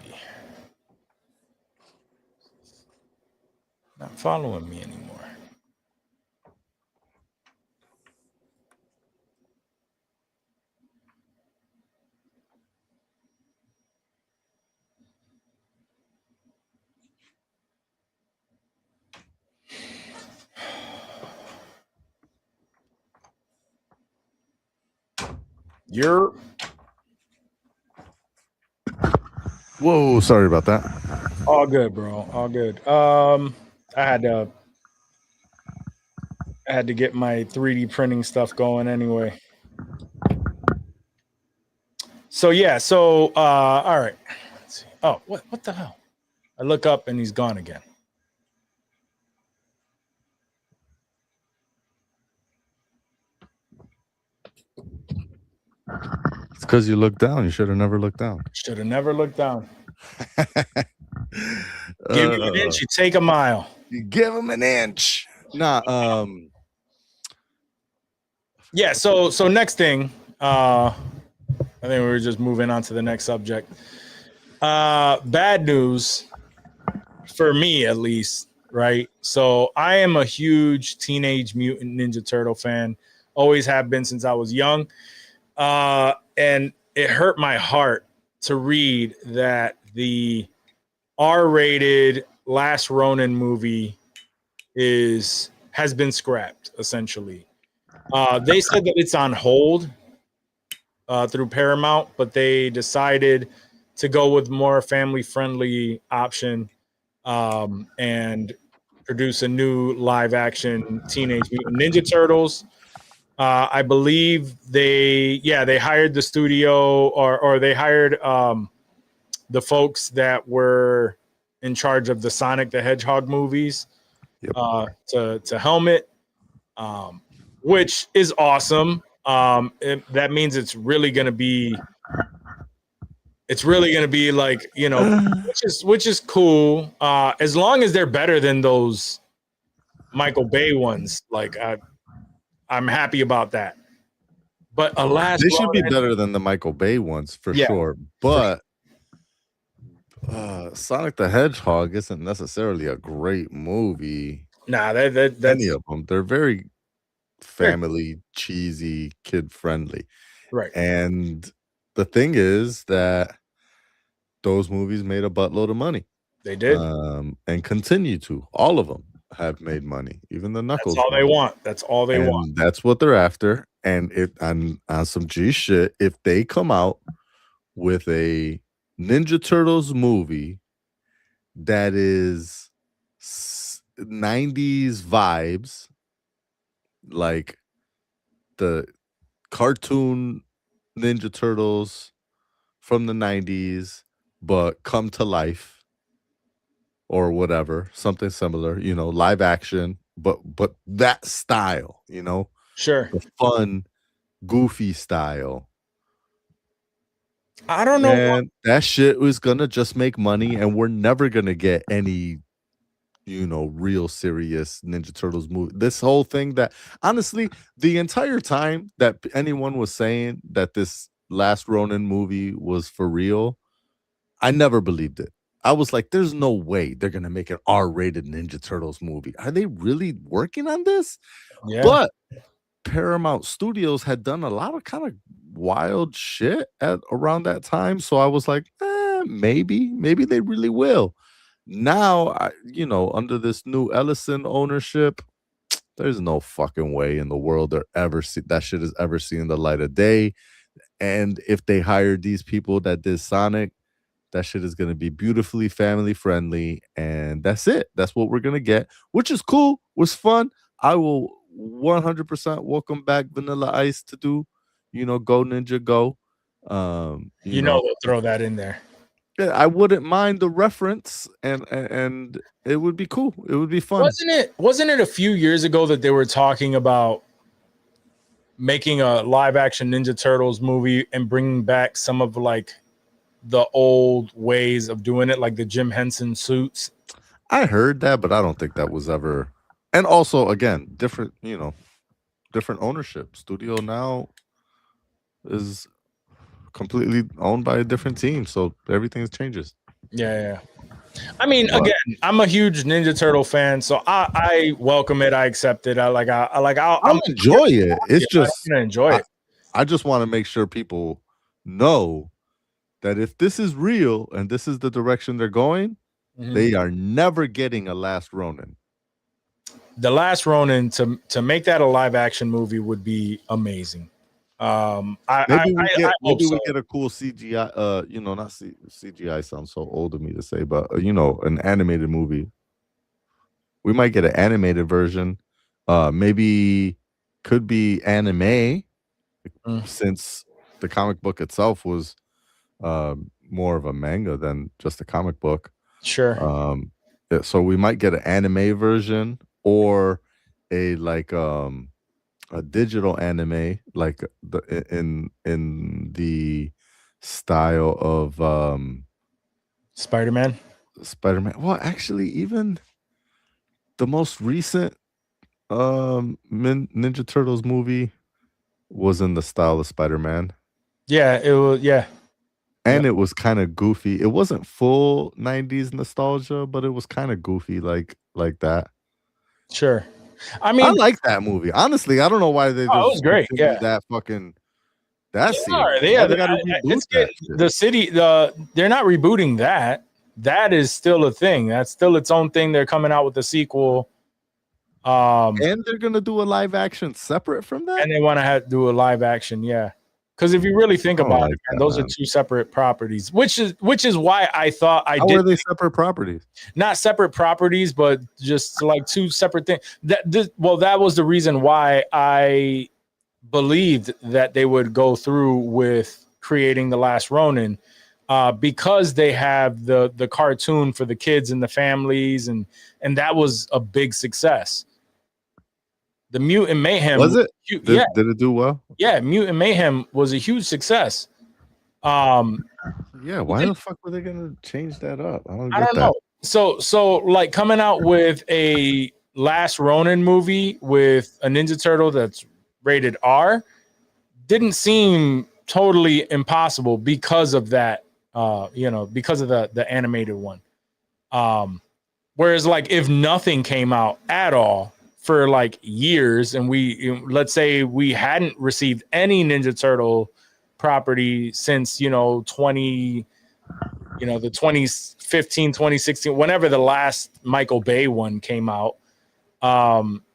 Not following me anymore. You're Whoa, sorry about that. all good, bro. All good. I had to get my 3D printing stuff going anyway. So yeah, all right. Let's see. Oh, what the hell? I look up and he's gone again. It's because you looked down. You should have never looked down. Should have never looked down. Give you an inch, you take a mile. You give him an inch. Nah, Yeah, so next thing, I think we were just moving on to the next subject. Bad news for me, at least, right? So I am a huge Teenage Mutant Ninja Turtle fan. Always have been since I was young. And it hurt my heart to read that the R-rated Last Ronin movie has been scrapped, essentially. They said that it's on hold through Paramount, but they decided to go with more family-friendly option and produce a new live-action Teenage Mutant Ninja Turtles. I believe they hired the studio or they hired the folks that were in charge of the Sonic the Hedgehog movies to helm it, which is awesome. That means it's really going to be like, which is cool. As long as they're better than those Michael Bay ones, like I'm happy about that. But alas, they should be better than the Michael Bay ones for sure. But Sonic the Hedgehog isn't necessarily a great movie. Nah, that's any of them. They're very family, cheesy, kid friendly. Right. And the thing is that those movies made a buttload of money. They did. And continue to. All of them have made money. Even the Knuckles. That's all they want. That's all they want. That's what they're after. And on some G shit, if they come out with a Ninja Turtles movie that is 90s vibes, like the cartoon Ninja Turtles from the 90s, but come to life or whatever, something similar, live action, but that style, Sure. the fun, goofy style. I don't know. And that shit was gonna just make money, and we're never gonna get any, real serious Ninja Turtles movie. This whole thing that honestly, the entire time that anyone was saying that this Last Ronin movie was for real, I never believed it. I was like, there's no way they're gonna make an R-rated Ninja Turtles movie. Are they really working on this? Yeah. But Paramount Studios had done a lot of kind of wild shit at around that time. So I was like, maybe they really will. Now, under this new Ellison ownership, there's no fucking way in the world that shit is ever seeing the light of day. And if they hired these people that did Sonic, that shit is going to be beautifully family friendly. And that's it. That's what we're going to get, which is cool. Was fun. I will 100% welcome back Vanilla Ice to do, Go Ninja Go. They'll throw that in there. Yeah, I wouldn't mind the reference, and it would be cool. It would be fun. Wasn't it a few years ago that they were talking about making a live action Ninja Turtles movie and bringing back some of like the old ways of doing it, like the Jim Henson suits? I heard that, but I don't think that was ever. And also, again, different ownership. Studio now is completely owned by a different team, so everything changes. Yeah. I mean, again, I'm a huge Ninja Turtle fan, so I welcome it. I accept it. I'll enjoy it. It's just I'm gonna enjoy it. I just want to make sure people know that if this is real and this is the direction they're going, they are never getting a Last Ronin. The Last Ronin, to make that a live action movie would be amazing. Maybe we get a cool CGI. Not CGI sounds so old to me to say, but an animated movie. We might get an animated version. Maybe could be anime, since the comic book itself was more of a manga than just a comic book. Sure. So we might get an anime version or a digital anime, like in the style of Spider-Man. Well, actually, even the most recent Ninja Turtles movie was in the style of Spider-Man. Yeah, it was. Yeah. And it was kind of goofy. It wasn't full 90s nostalgia, but it was kind of goofy like that. Sure. I mean, I like that movie. Honestly, I don't know why they. It was great. Yeah, that fucking. That's they gotta reboot that. They're not rebooting that. That is still a thing. That's still its own thing. They're coming out with a sequel. And they're gonna do a live action separate from that. And they want to do a live action. Yeah. Because if you really think about it, those are two separate properties, which is why I thought How are they separate properties? Not separate properties, but just like two separate things. That was the reason why I believed that they would go through with creating The Last Ronin, because they have the cartoon for the kids and the families, and that was a big success. The Mutant Mayhem was it? Did it do well? Yeah, Mutant Mayhem was a huge success. Why the fuck were they gonna change that up? I don't know. So like coming out with a Last Ronin movie with a Ninja Turtle that's rated R didn't seem totally impossible because of that. Because of the animated one. Whereas like if nothing came out at all for like years, and let's say we hadn't received any Ninja Turtle property since the 2015, 2016, whenever the last Michael Bay one came out,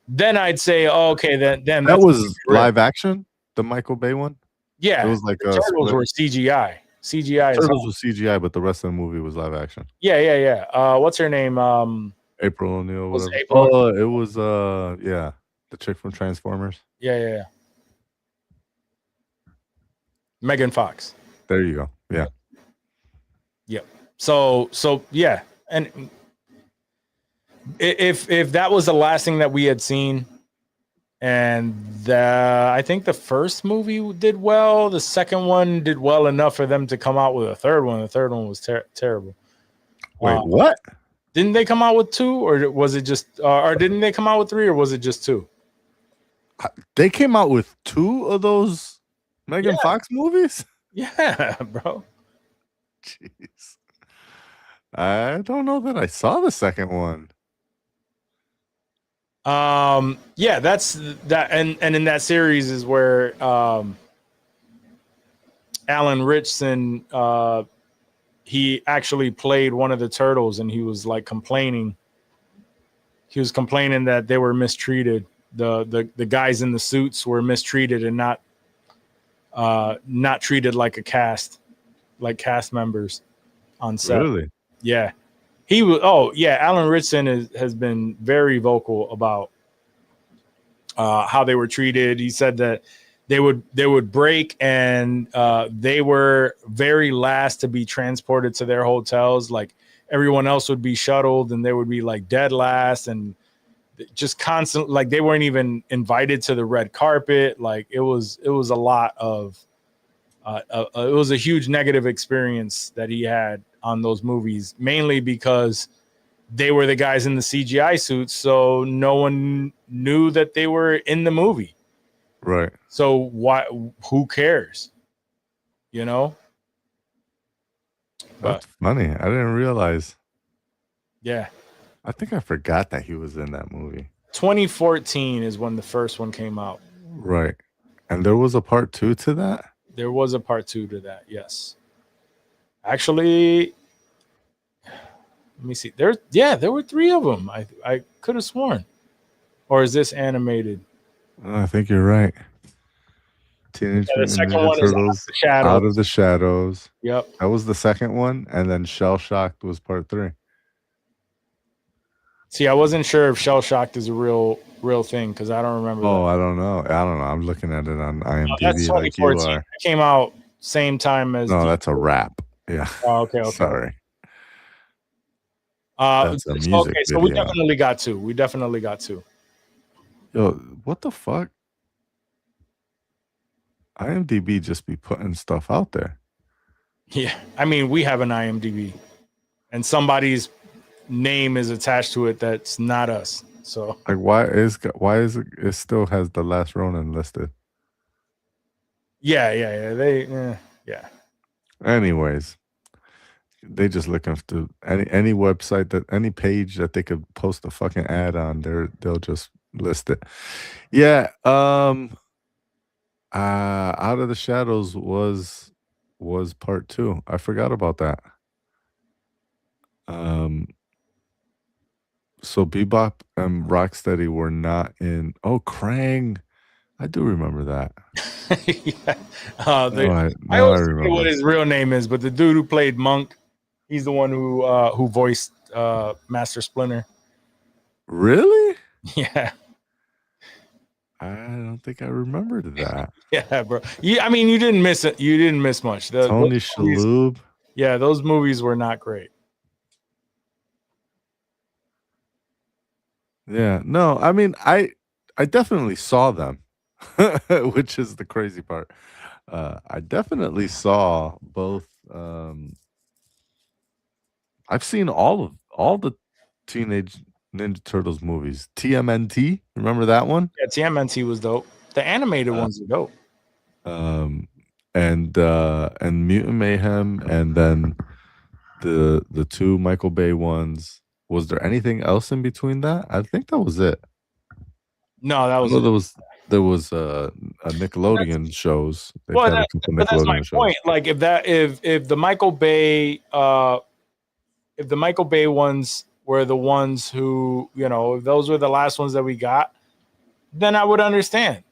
then I'd say, okay, then that was live action, the Michael Bay one. Yeah, it was like the Turtles were CGI. Turtles was CGI, but the rest of the movie was live action. Yeah. What's her name? April O'Neil. Was it April? It was the chick from Transformers. Yeah. Megan Fox. There you go. Yeah. Yep. So yeah, and if that was the last thing that we had seen, and I think the first movie did well, the second one did well enough for them to come out with a third one. The third one was terrible. Wait, what? Didn't they come out with 2, or was it just, or didn't they come out with 3, or was it just 2? They came out with 2 of those Megan Fox movies? Yeah, bro. Jeez. I don't know that I saw the second one. Yeah, that's that, and in that series is where Alan Ritchson he actually played one of the turtles, and he was like complaining. He was complaining that they were mistreated. The guys in the suits were mistreated and not treated like cast members on set. Really? Yeah. He was. Oh yeah, Alan Ritchson has been very vocal about how they were treated. He said that they would break, and they were very last to be transported to their hotels. Like everyone else would be shuttled, and they would be like dead last, and just constant. Like they weren't even invited to the red carpet. Like it was a lot of. It was a huge negative experience that he had on those movies, mainly because they were the guys in the CGI suits, so no one knew that they were in the movie. Right. So why? Who cares? You know. That's funny. I didn't realize. Yeah. I think I forgot that he was in that movie. 2014 is when the first one came out. Right. And there was a part 2 to that? There was a part 2 to that. Yes. Actually, let me see. There were 3 of them. I could have sworn. Or is this animated? Oh, I think you're right. Teenage The Mutant second Ninja one is Turtles Out Out of the Shadows. Yep. That was the second one, and then Shell Shocked was part 3. See, I wasn't sure if Shell Shocked is a real thing because I don't remember. Oh, I don't know. I'm looking at it on IMDb that's like you 2014. are. It came out same time as. No, that's a rap. Yeah. Oh, okay. Sorry. That's a music okay, so we video. definitely got 2. We definitely got 2. Yo, what the fuck? IMDb just be putting stuff out there. Yeah, I mean, we have an IMDb, and somebody's name is attached to it that's not us. So, Like, why is it still has The Last Ronin listed? yeah. Yeah. Anyways, they just looking to any website that any page that they could post a fucking ad on. They'll just list it. Yeah. Out of the Shadows was part 2. I forgot about that. So Bebop and Rocksteady were not in. Oh, Krang. I do remember that. Yeah. I I always forget remember what his real name is, but the dude who played Monk, he's the one who voiced Master Splinter. Really? Yeah. I don't think I remembered that. Yeah, bro. I mean, you didn't miss it. You didn't miss much. Tony those movies- Shalhoub. Yeah, those movies were not great. Yeah. No, I mean, I definitely saw them, which is the crazy part. I definitely saw both. I've seen all the Teenage Ninja Turtles movies. TMNT, remember that one? Yeah, TMNT was dope. The animated ones are dope. And Mutant Mayhem, and then the 2 Michael Bay ones. Was there anything else in between that? I think that was it. No, that was there was a Nickelodeon shows. They've well, had a couple but that's my Nickelodeon shows. point. Like if the Michael Bay ones were the ones who, if those were the last ones that we got, then I would understand.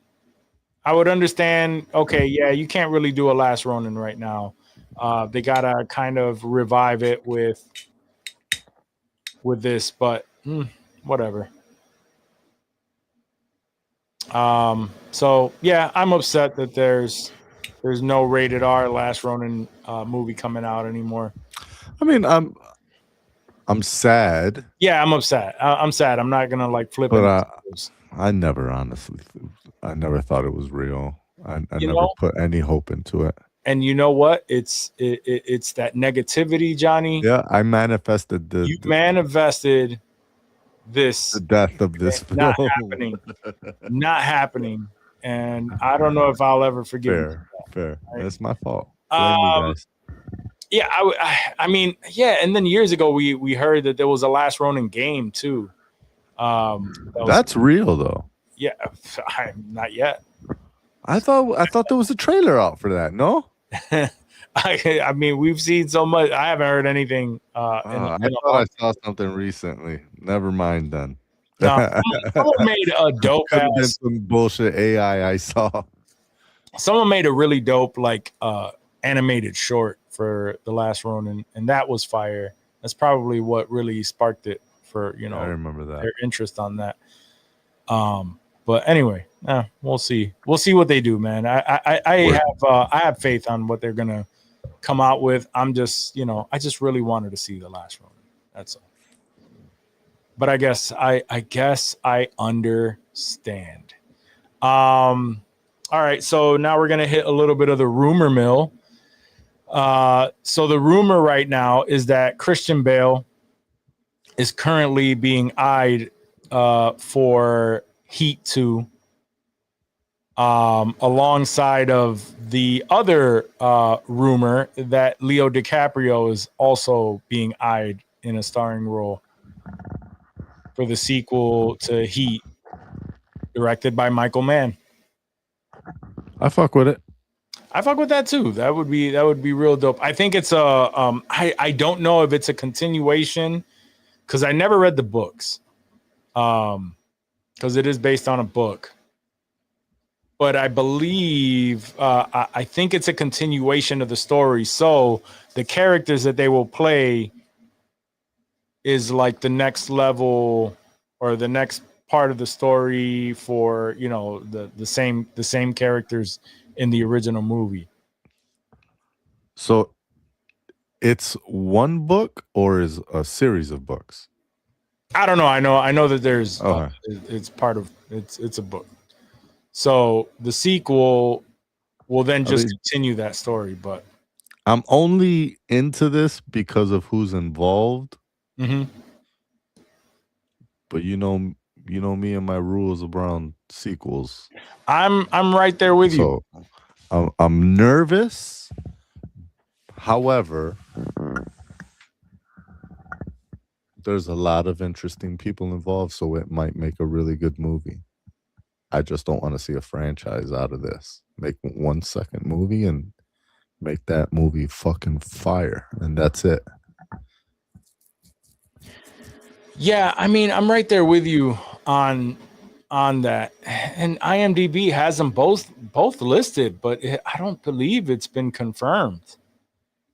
Okay, yeah, you can't really do a Last Ronin right now. They gotta kind of revive it with this, but whatever. So yeah, I'm upset that there's no rated R Last Ronin movie coming out anymore. I mean, I'm sad. Yeah, I'm upset. I'm sad. I'm not gonna like flip But it. I never thought it was real. I never put any hope into it. And you know what? It's that negativity, Johnny. Yeah, I manifested You manifested this the death of this not film. happening, not happening, and I don't know if I'll ever forgive you. Fair. Right. That's my fault. Blame me, guys. Yeah, I mean, yeah, and then years ago we heard that there was a Last Ronin game too. That's real though. Yeah, not yet. I thought there was a trailer out for that. No. I mean, we've seen so much. I haven't heard anything. I thought I saw something recently. Never mind then. No, someone made a dope Could have been ass. some bullshit AI I saw. Someone made a really dope animated short for The Last Ronin, and that was fire. That's probably what really sparked it for I remember that. their interest on that. But anyway, we'll see. We'll see what they do, man. I have faith on what they're gonna come out with. I'm just, I just really wanted to see The Last Ronin. That's all. But I guess I understand. All right, so now we're gonna hit a little bit of the rumor mill. So the rumor right now is that Christian Bale is currently being eyed for Heat 2, alongside of the other rumor that Leo DiCaprio is also being eyed in a starring role for the sequel to Heat, directed by Michael Mann. I fuck with it. I fuck with that too. That would be real dope. I think it's I don't know if it's a continuation because I never read the books. Because it is based on a book. But I believe I think it's a continuation of the story. So the characters that they will play is like the next level or the next part of the story for, the same characters in the original movie. So it's one book or is a series of books? I don't know. I know that there's Okay. It's part of it's a book. So the sequel will then just continue that story, but I'm only into this because of who's involved. Mhm. But you know me and my rules around sequels. I'm right there with you. So I'm nervous. However, there's a lot of interesting people involved, so it might make a really good movie. I just don't want to see a franchise out of this. Make 1 second movie and make that movie fucking fire, and that's it. Yeah, I mean, I'm right there with you on that. And IMDb has them both listed, but I don't believe it's been confirmed.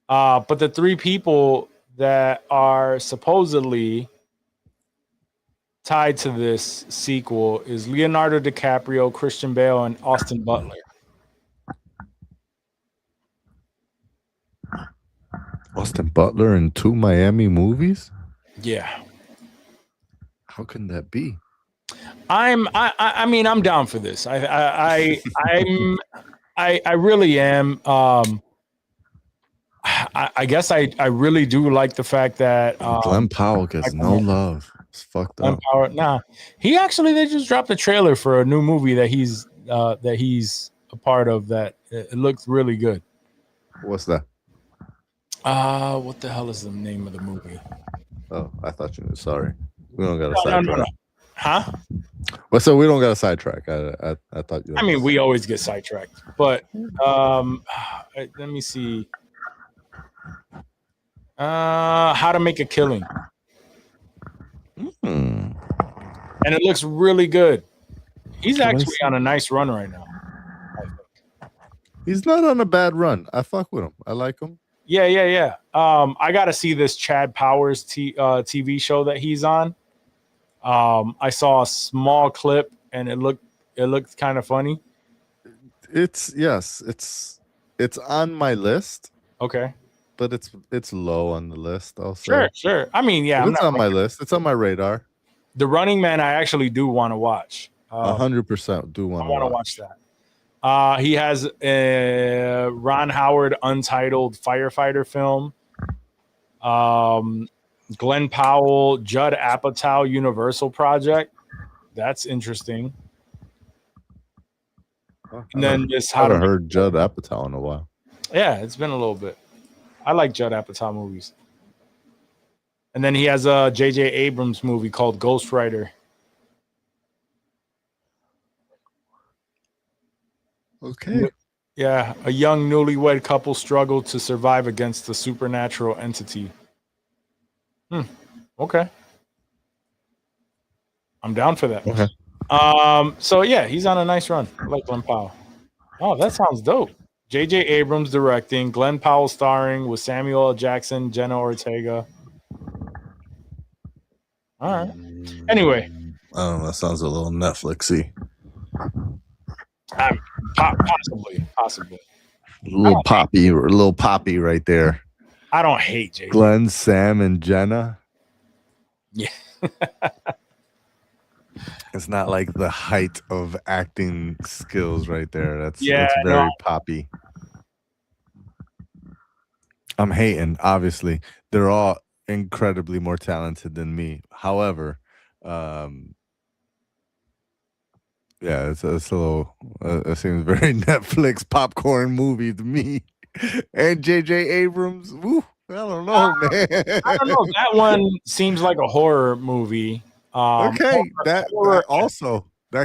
But the three people that are supposedly tied to this sequel is Leonardo DiCaprio, Christian Bale, and Austin Butler. Austin Butler in 2 Miami movies? Yeah. How can that be? I mean, I'm down for this. I really am. I guess I really do like the fact that Glenn Powell gets no love. It's fucked up. They just dropped a trailer for a new movie that he's a part of. That it looks really good. What's that? What the hell is the name of the movie? Oh, I thought you knew. Sorry, we don't got a sidetrack. No. Huh? Well, so we don't got a sidetrack. I thought you. I mean, we always get sidetracked, but let me see. How to Make a Killing. Hmm. And it looks really good. He's actually on a nice run right now. He's not on a bad run. I fuck with him. I like him. Yeah. I got to see this Chad Powers TV show that he's on. I saw a small clip and it looked kind of funny. It's on my list. Okay. But it's low on the list. I'll say. Sure. I mean, yeah, it's on my list. It's on my radar. The Running Man, I actually do want to watch. 100% do want to watch that. He has a Ron Howard untitled firefighter film. Glenn Powell, Judd Apatow Universal Project. That's interesting. And then this I haven't heard Judd Apatow in a while. Yeah, it's been a little bit. I like Judd Apatow movies. And then he has a J.J. Abrams movie called Ghost Rider. Okay. Yeah, a young newlywed couple struggle to survive against a supernatural entity. Okay. I'm down for that. Okay. So yeah, he's on a nice run. I like Glenn Powell. Oh, that sounds dope. J.J. Abrams directing, Glenn Powell starring with Samuel L. Jackson, Jenna Ortega. All right. Anyway. I don't know. That sounds a little Netflixy. Possibly. A little poppy right there. I don't hate J.J. Glenn, Sam, and Jenna. Yeah. It's not like the height of acting skills right there. That's very poppy. I'm hating, obviously. They're all incredibly more talented than me. However, yeah, it's a little, it seems very Netflix popcorn movie to me. And J.J. Abrams, woo, I don't know, man. I don't know. That one seems like a horror movie. Okay, that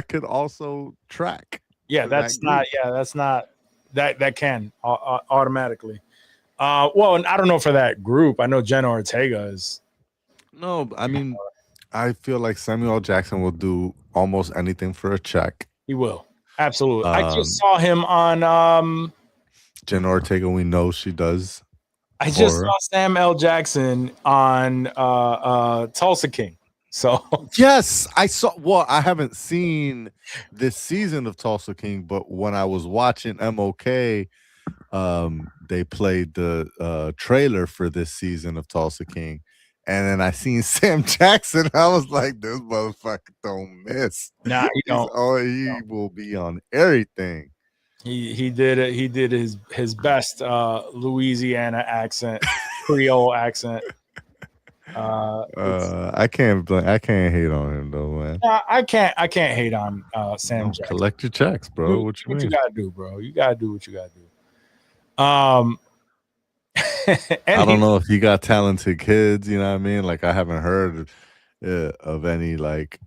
could also track. Yeah, that's not. Yeah, that's not. That can automatically. Well, and I don't know for that group. I know Jenna Ortega is. No, I mean, I feel like Samuel L. Jackson will do almost anything for a check. He will. Absolutely. I just saw him on Jenna Ortega, we know she does. I just saw Sam L. Jackson on Tulsa King. So yes, I saw. Well, I haven't seen this season of Tulsa King, but when I was watching MOK, they played the trailer for this season of Tulsa King, and then I seen Sam Jackson. I was like, this motherfucker don't miss. Nah, he don't. He will be on everything. He did it. He did his best Louisiana accent, Creole accent. I can't hate on him though, man. I can't hate on Sam Jackson. Collect your checks, bro. What you gotta do, bro? You gotta do what you gotta do. I don't know if he got talented kids, you know what I mean? Like I haven't heard of any like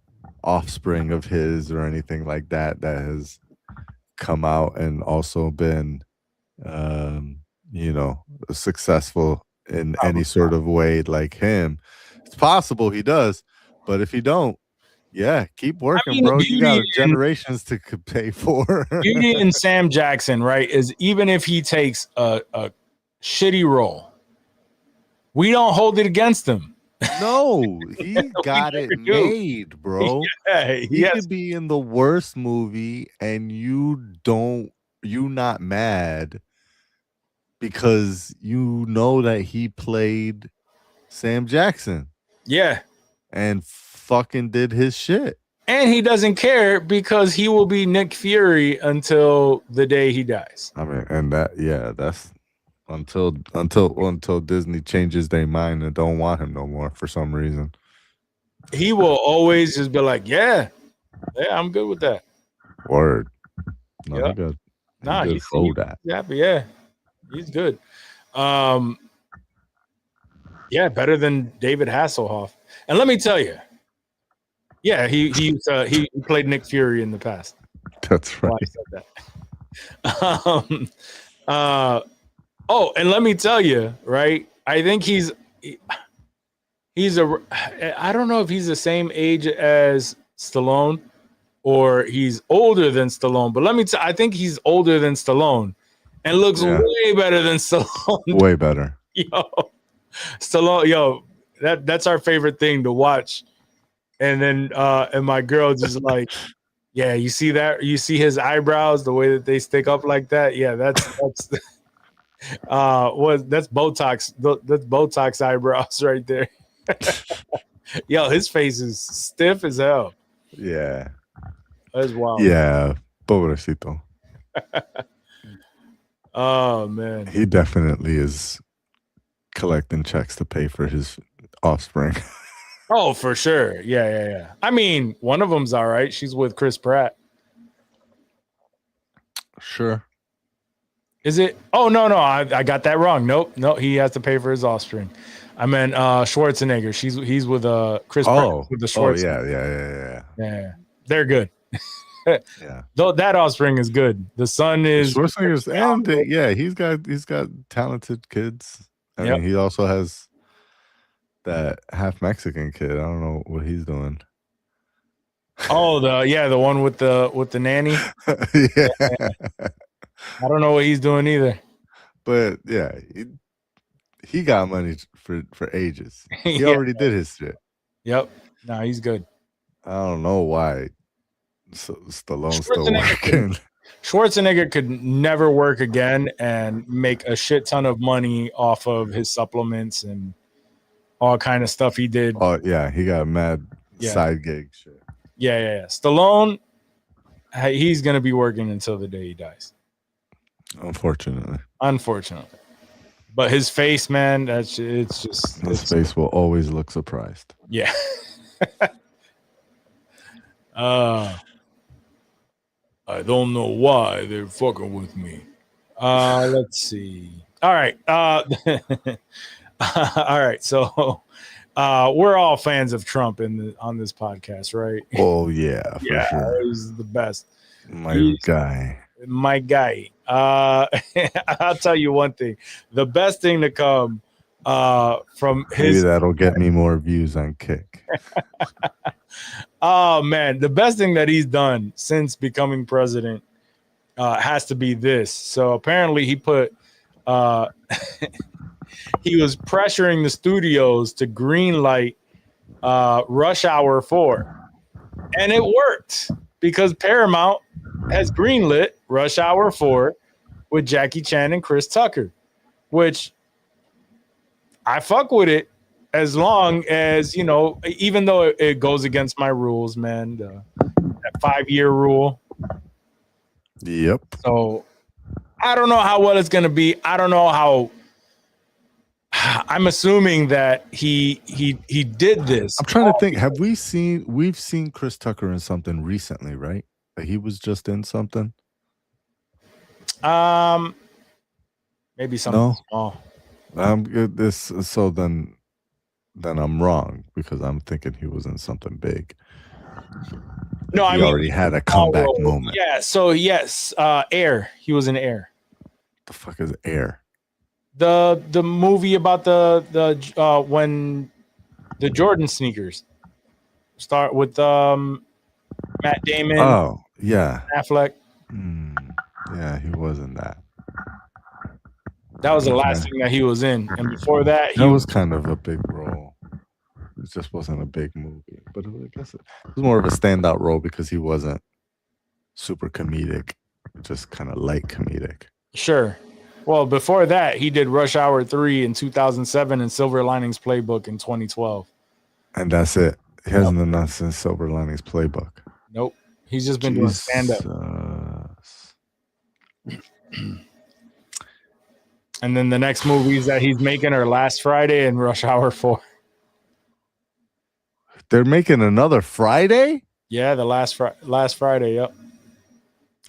offspring of his or anything like that has come out and also been successful in any sort of way like him. It's possible he does, but if he don't, yeah, keep working, bro. You got generations to pay for. Beauty in Sam Jackson, right, is even if he takes a shitty role, we don't hold it against him. No, he got it made, bro. Yeah, he could be in the worst movie and you not mad because you know that he played Sam Jackson. Yeah. And fucking did his shit. And he doesn't care because he will be Nick Fury until the day he dies. I mean, and that's until Disney changes their mind and don't want him no more for some reason. He will always just be like, yeah, I'm good with that. Word. No, yep. Good. Nah, he's good for that. Yeah, he's good. Yeah, better than David Hasselhoff. And let me tell you, yeah, he played Nick Fury in the past. That's right. I said that. Oh, and let me tell you, right? I think he's I don't know if he's the same age as Stallone or he's older than Stallone, but I think he's older than Stallone and looks way better than Stallone. Way better. Stallone, that's our favorite thing to watch. And then and my girl just like, yeah, you see that? You see his eyebrows, the way that they stick up like that? Yeah, that's that's Botox. That's Botox eyebrows right there. His face is stiff as hell. Yeah. That's wild. Yeah. Pobrecito. Oh man. He definitely is collecting checks to pay for his offspring. Oh, for sure. Yeah. I mean, one of them's all right. She's with Chris Pratt. Sure. Is it? Oh no, I got that wrong. Nope. He has to pay for his offspring. I meant Schwarzenegger. He's with Chris Pratt with the Schwarzenegger. Yeah. They're good. Yeah. Though that offspring is good. The son is Schwarzenegger's he's got talented kids. I Yep. mean, he also has that half Mexican kid. I don't know what he's doing. Oh, the one with the nanny. Yeah. I don't know what he's doing either. But yeah, he got money for ages. He Yeah. already did his shit. Yep. No, he's good. I don't know why Stallone's still Schwarzenegger working. Schwarzenegger could never work again and make a shit ton of money off of his supplements and all kind of stuff he did. Oh yeah, he got mad Yeah. side gig shit. Yeah. Stallone, he's gonna be working until the day he dies. Unfortunately, But his face, man, it's just his face will always look surprised. yeah. I don't know why they're fucking with me. Let's see. All right. All right. So we're all fans of Trump on this podcast, right? Oh yeah, for sure. He's the best. My guy. I'll tell you one thing. The best thing to come from Maybe his that'll get me more views on Kick. oh man, the best thing that he's done since becoming president has to be this. So apparently he put he was pressuring the studios to green light Rush Hour 4. And it worked because Paramount has greenlit Rush Hour 4 with Jackie Chan and Chris Tucker, which I fuck with it as long as, you know, even though it goes against my rules, man, that 5-year rule. Yep. So I don't know how well it's going to be. I don't know how. I'm assuming that he did this. I'm trying to think. We've seen Chris Tucker in something recently, right? Like he was just in something. Maybe something small. So then I'm wrong because I'm thinking he was in something big. No, he already had a comeback moment. Yeah. So yes, Air. He was in Air. The fuck is Air? The movie about the when the Jordan sneakers start with Matt Damon. Oh yeah, Affleck. Yeah, he was in that. That was the last thing that he was in, and before that, that was kind of a big role. It just wasn't a big movie, but I guess it was more of a standout role because he wasn't super comedic, just kind of light comedic. Sure. Well, before that, he did Rush Hour 3 in 2007 and Silver Linings Playbook in 2012. And that's it. He hasn't done that since Silver Linings Playbook. Nope. He's just been doing stand-up. And then the next movies that he's making are Last Friday and Rush Hour 4. They're making another Friday? Yeah, the last Friday, yep.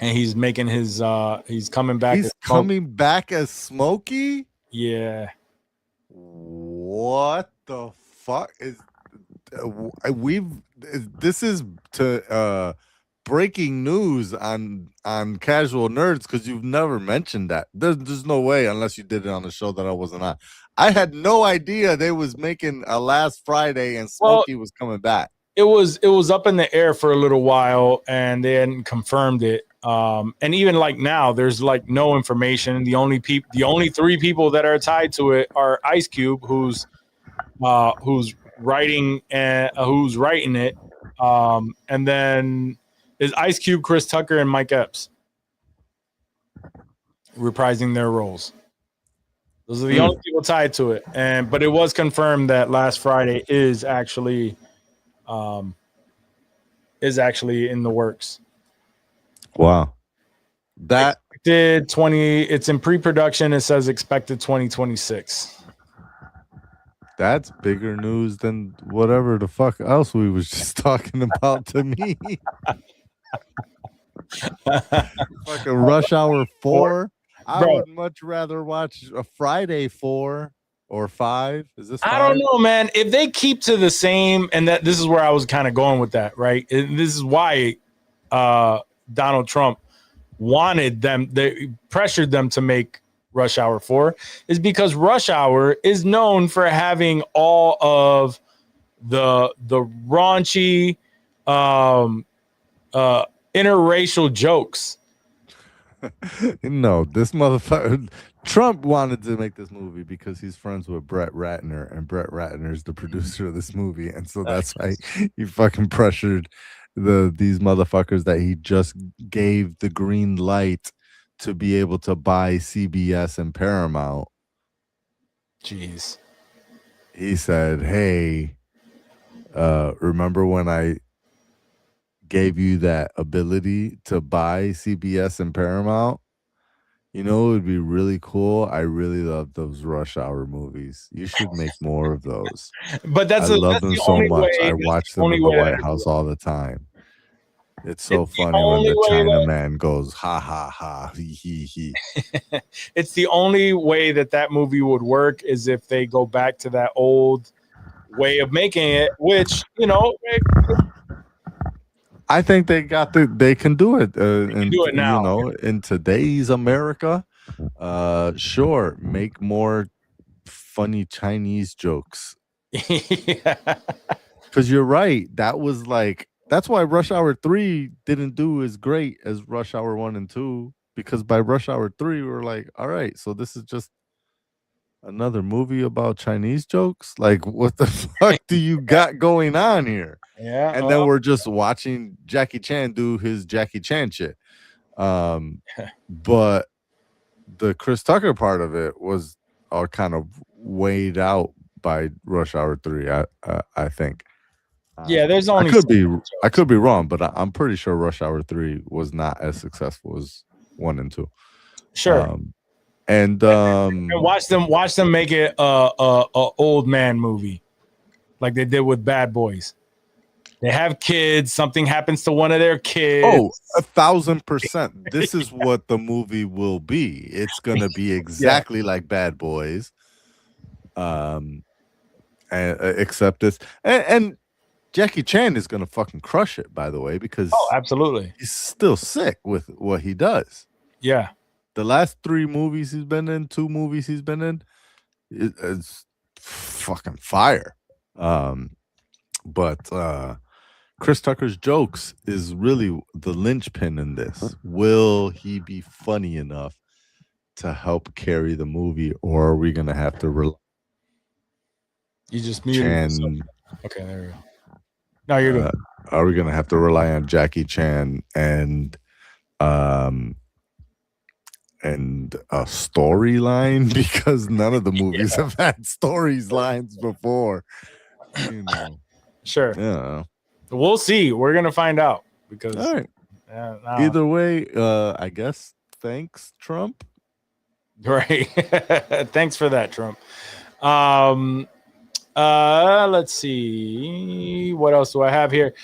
And he's making his he's coming back. He's coming back as Smokey? Yeah. What the fuck is this is to breaking news on Casual Nerds because you've never mentioned that. There's no way unless you did it on the show that I wasn't on. I had no idea they was making a Last Friday and Smokey was coming back. It was up in the air for a little while and they hadn't confirmed it. And even like now, there's like no information. The only 3 people that are tied to it are Ice Cube, who's writing it, and then is Ice Cube, Chris Tucker, and Mike Epps reprising their roles. Those are the only people tied to it. But it was confirmed that Last Friday is actually in the works. Wow. That expected 20. It's in pre-production. It says expected 2026. That's bigger news than whatever the fuck else we was just talking about to me. Fucking Rush Hour 4. I Bro. would much rather watch a Friday 4 or 5. Is this 5? I don't know, man. If they keep to the same, and that this is where I was kind of going with that, right? And this is why Donald Trump wanted them, they pressured them to make Rush Hour 4, is because Rush Hour is known for having all of the raunchy interracial jokes. No, this motherfucker Trump wanted to make this movie because he's friends with Brett Ratner, and Brett Ratner is the producer of this movie, and so that's why he fucking pressured these motherfuckers that he just gave the green light to be able to buy CBS and Paramount. Jeez. He said, "Hey, remember when I gave you that ability to buy CBS and Paramount? You know, it would be really cool. I really love those Rush Hour movies. You should make more of those. But I love them so much. I watch them in the White House all the time. It's so funny when the Chinaman goes, ha, ha, ha, he. It's the only way that movie would work is if they go back to that old way of making it, which, you know, I think they can do it. can do it now. You know, in today's America, sure, make more funny Chinese jokes. Yeah. Because you're right. That's why Rush Hour 3 didn't do as great as Rush Hour 1 and 2. Because by Rush Hour 3, we were like, all right, so this is just another movie about Chinese jokes? Like, what the fuck do you got going on here? Yeah. And then we're just watching Jackie Chan do his Jackie Chan shit. But the Chris Tucker part of it was all kind of weighed out by Rush Hour 3, I think. Yeah, there's only I could be wrong, but I'm pretty sure Rush Hour 3 was not as successful as 1 and 2. Sure. And watch them make it a old man movie like they did with Bad Boys. They have kids, something happens to one of their kids. Oh, 1,000%. This is what the movie will be. It's gonna be exactly like Bad Boys. And except this and Jackie Chan is gonna fucking crush it, by the way, because absolutely, he's still sick with what he does. Yeah, the last 3 movies he's been in, 2 movies he's been in, it's fucking fire. But Chris Tucker's jokes is really the linchpin in this. Will he be funny enough to help carry the movie, or are we gonna have to rely? You just muted. Okay, there we go. No, you're good. Are we gonna have to rely on Jackie Chan and a storyline, because none of the movies have had storylines before? You know. Sure. Yeah. We'll see. We're gonna find out because all right. Either way, I guess thanks, Trump. Right. Thanks for that, Trump. Let's see. What else do I have here?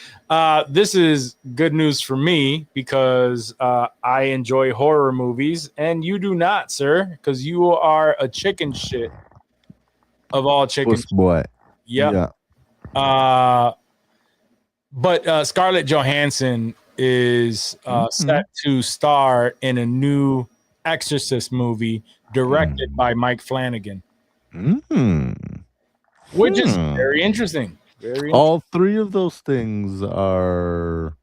This is good news for me because I enjoy horror movies and you do not, sir, because you are a chicken shit of all chicken. Boy. Yep. Yeah. But Scarlett Johansson is set to star in a new Exorcist movie directed by Mike Flanagan. Which is very interesting. All 3 of those things are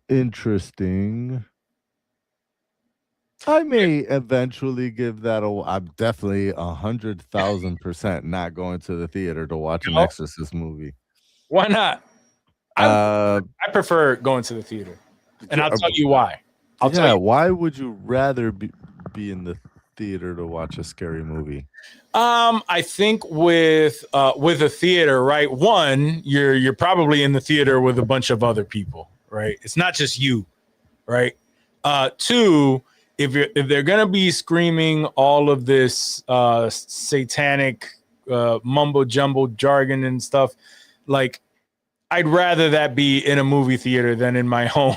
interesting. I may eventually give that I'm definitely 100,000% not going to the theater to watch an Exorcist movie. Why not? I prefer going to the theater, and I'll tell you why. Why would you rather be in the theater to watch a scary movie? I think with a theater, right? One, you're probably in the theater with a bunch of other people, right? It's not just you, right? 2, if they're gonna be screaming all of this satanic mumbo jumbo jargon and stuff, like I'd rather that be in a movie theater than in my home.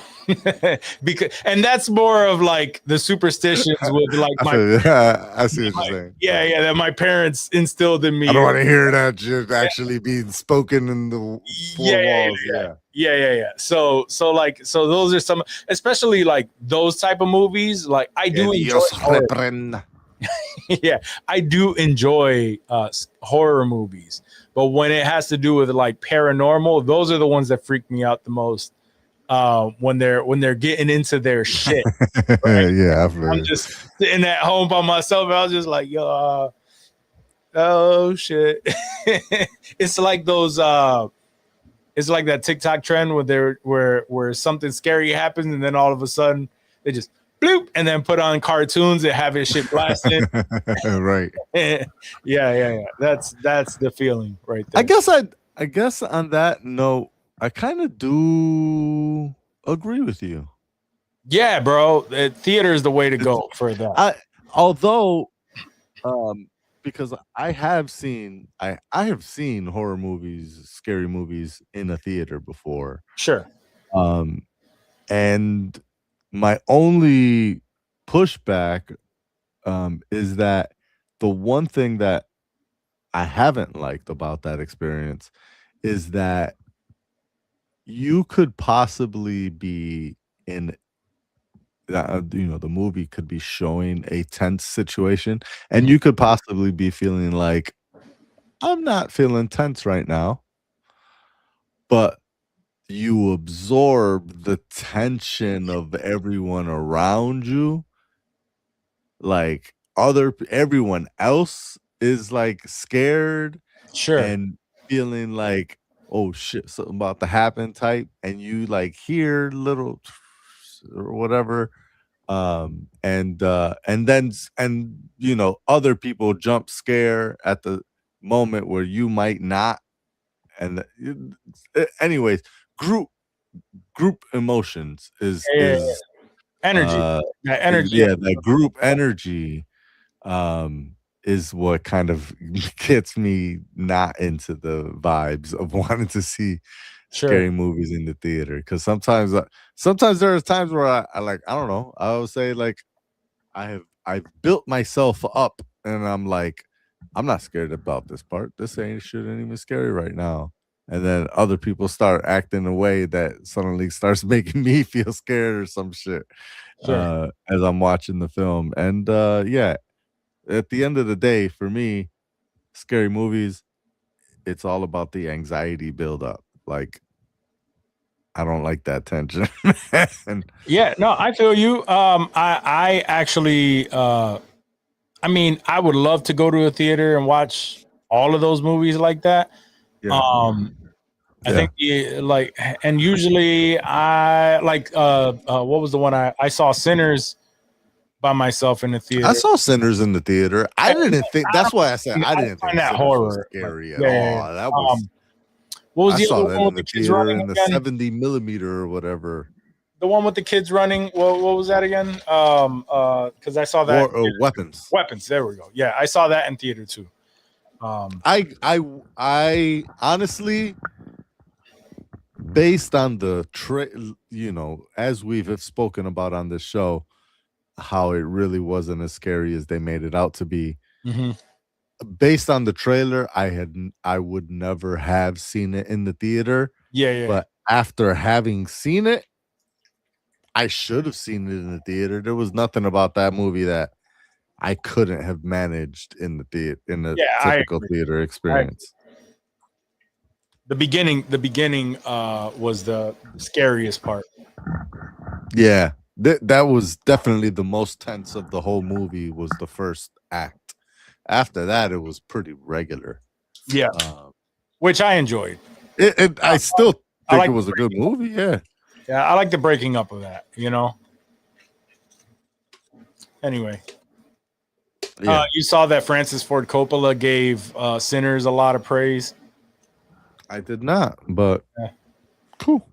And that's more of like the superstitions with like I see what you're saying. yeah, that my parents instilled in me. I don't want to hear that shit actually being spoken in the four walls. Yeah. So those are some, especially like those type of movies. Like I do enjoy horror. Yeah, I do enjoy horror movies, but when it has to do with like paranormal, those are the ones that freak me out the most. When they're getting into their shit. Right? Yeah, I'm just sitting at home by myself, and I was just like, yo, oh shit. It's like those it's like that TikTok trend where something scary happens and then all of a sudden they just bloop and then put on cartoons and have his shit blasted. Right. Yeah. That's the feeling right there. I guess on that note, I kind of do agree with you. Yeah, bro. Theater is the way to go for that. Because I have seen horror movies, scary movies in a theater before. Sure. And my only pushback is that the one thing that I haven't liked about that experience is that you could possibly be in the movie could be showing a tense situation and you could possibly be feeling like I'm not feeling tense right now, but you absorb the tension of everyone around you, like everyone else is like scared Sure. and feeling like, oh shit, something about to happen type, and you like hear little or whatever, and then other people jump scare at the moment where you might not, and anyways, group emotions is energy. That energy. Yeah, that group energy is what kind of gets me not into the vibes of wanting to see scary movies in the theater. Because sometimes there are times where I like, I don't know, I would say like I've built myself up and I'm like, I'm not scared about this part. This ain't even scary right now. And then other people start acting in a way that suddenly starts making me feel scared or some shit as I'm watching the film. And yeah, at the end of the day, for me, scary movies, it's all about the anxiety buildup. Like, I don't like that tension. Yeah, no, I feel you. I actually, I mean, I would love to go to a theater and watch all of those movies like that. Yeah. I think and usually I like what was the one I saw Sinners by myself in the theater. I saw Sinners in the theater. I didn't think that's why I said I didn't think that horror was scary at all. That was what was I the saw other that one in with the the kids theater running in the again? 70 millimeter or whatever. The one with the kids running. What was that again? Because I saw that Weapons. Weapons. There we go. Yeah, I saw that in theater too. I honestly, based on the as we've spoken about on this show, how it really wasn't as scary as they made it out to be. Mm-hmm. Based on the trailer, I would never have seen it in the theater. Yeah. But after having seen it, I should have seen it in the theater. There was nothing about that movie that I couldn't have managed in the theater, in the typical theater experience. The beginning was the scariest part. Yeah, that was definitely the most tense of the whole movie. Was the first act. After that, it was pretty regular. Yeah, which I enjoyed. I still think it was a good movie. Yeah, I like the breaking up of that. Anyway. Yeah. You saw that Francis Ford Coppola gave Sinners a lot of praise. I did not, but cool.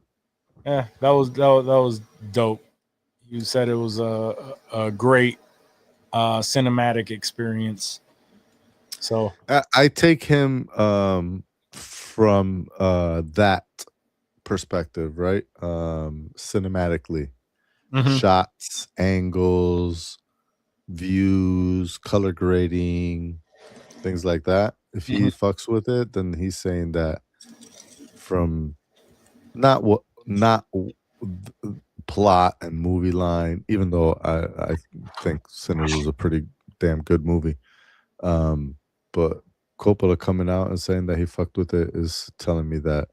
Yeah, that was dope. You said it was a great cinematic experience. So I take him from that perspective, right? Cinematically, mhm. shots, angles, views, color grading, things like that. If he Mhm. fucks with it, then he's saying that from not plot and movie line, even though I think Sinners is a pretty damn good movie. But Coppola coming out and saying that he fucked with it is telling me that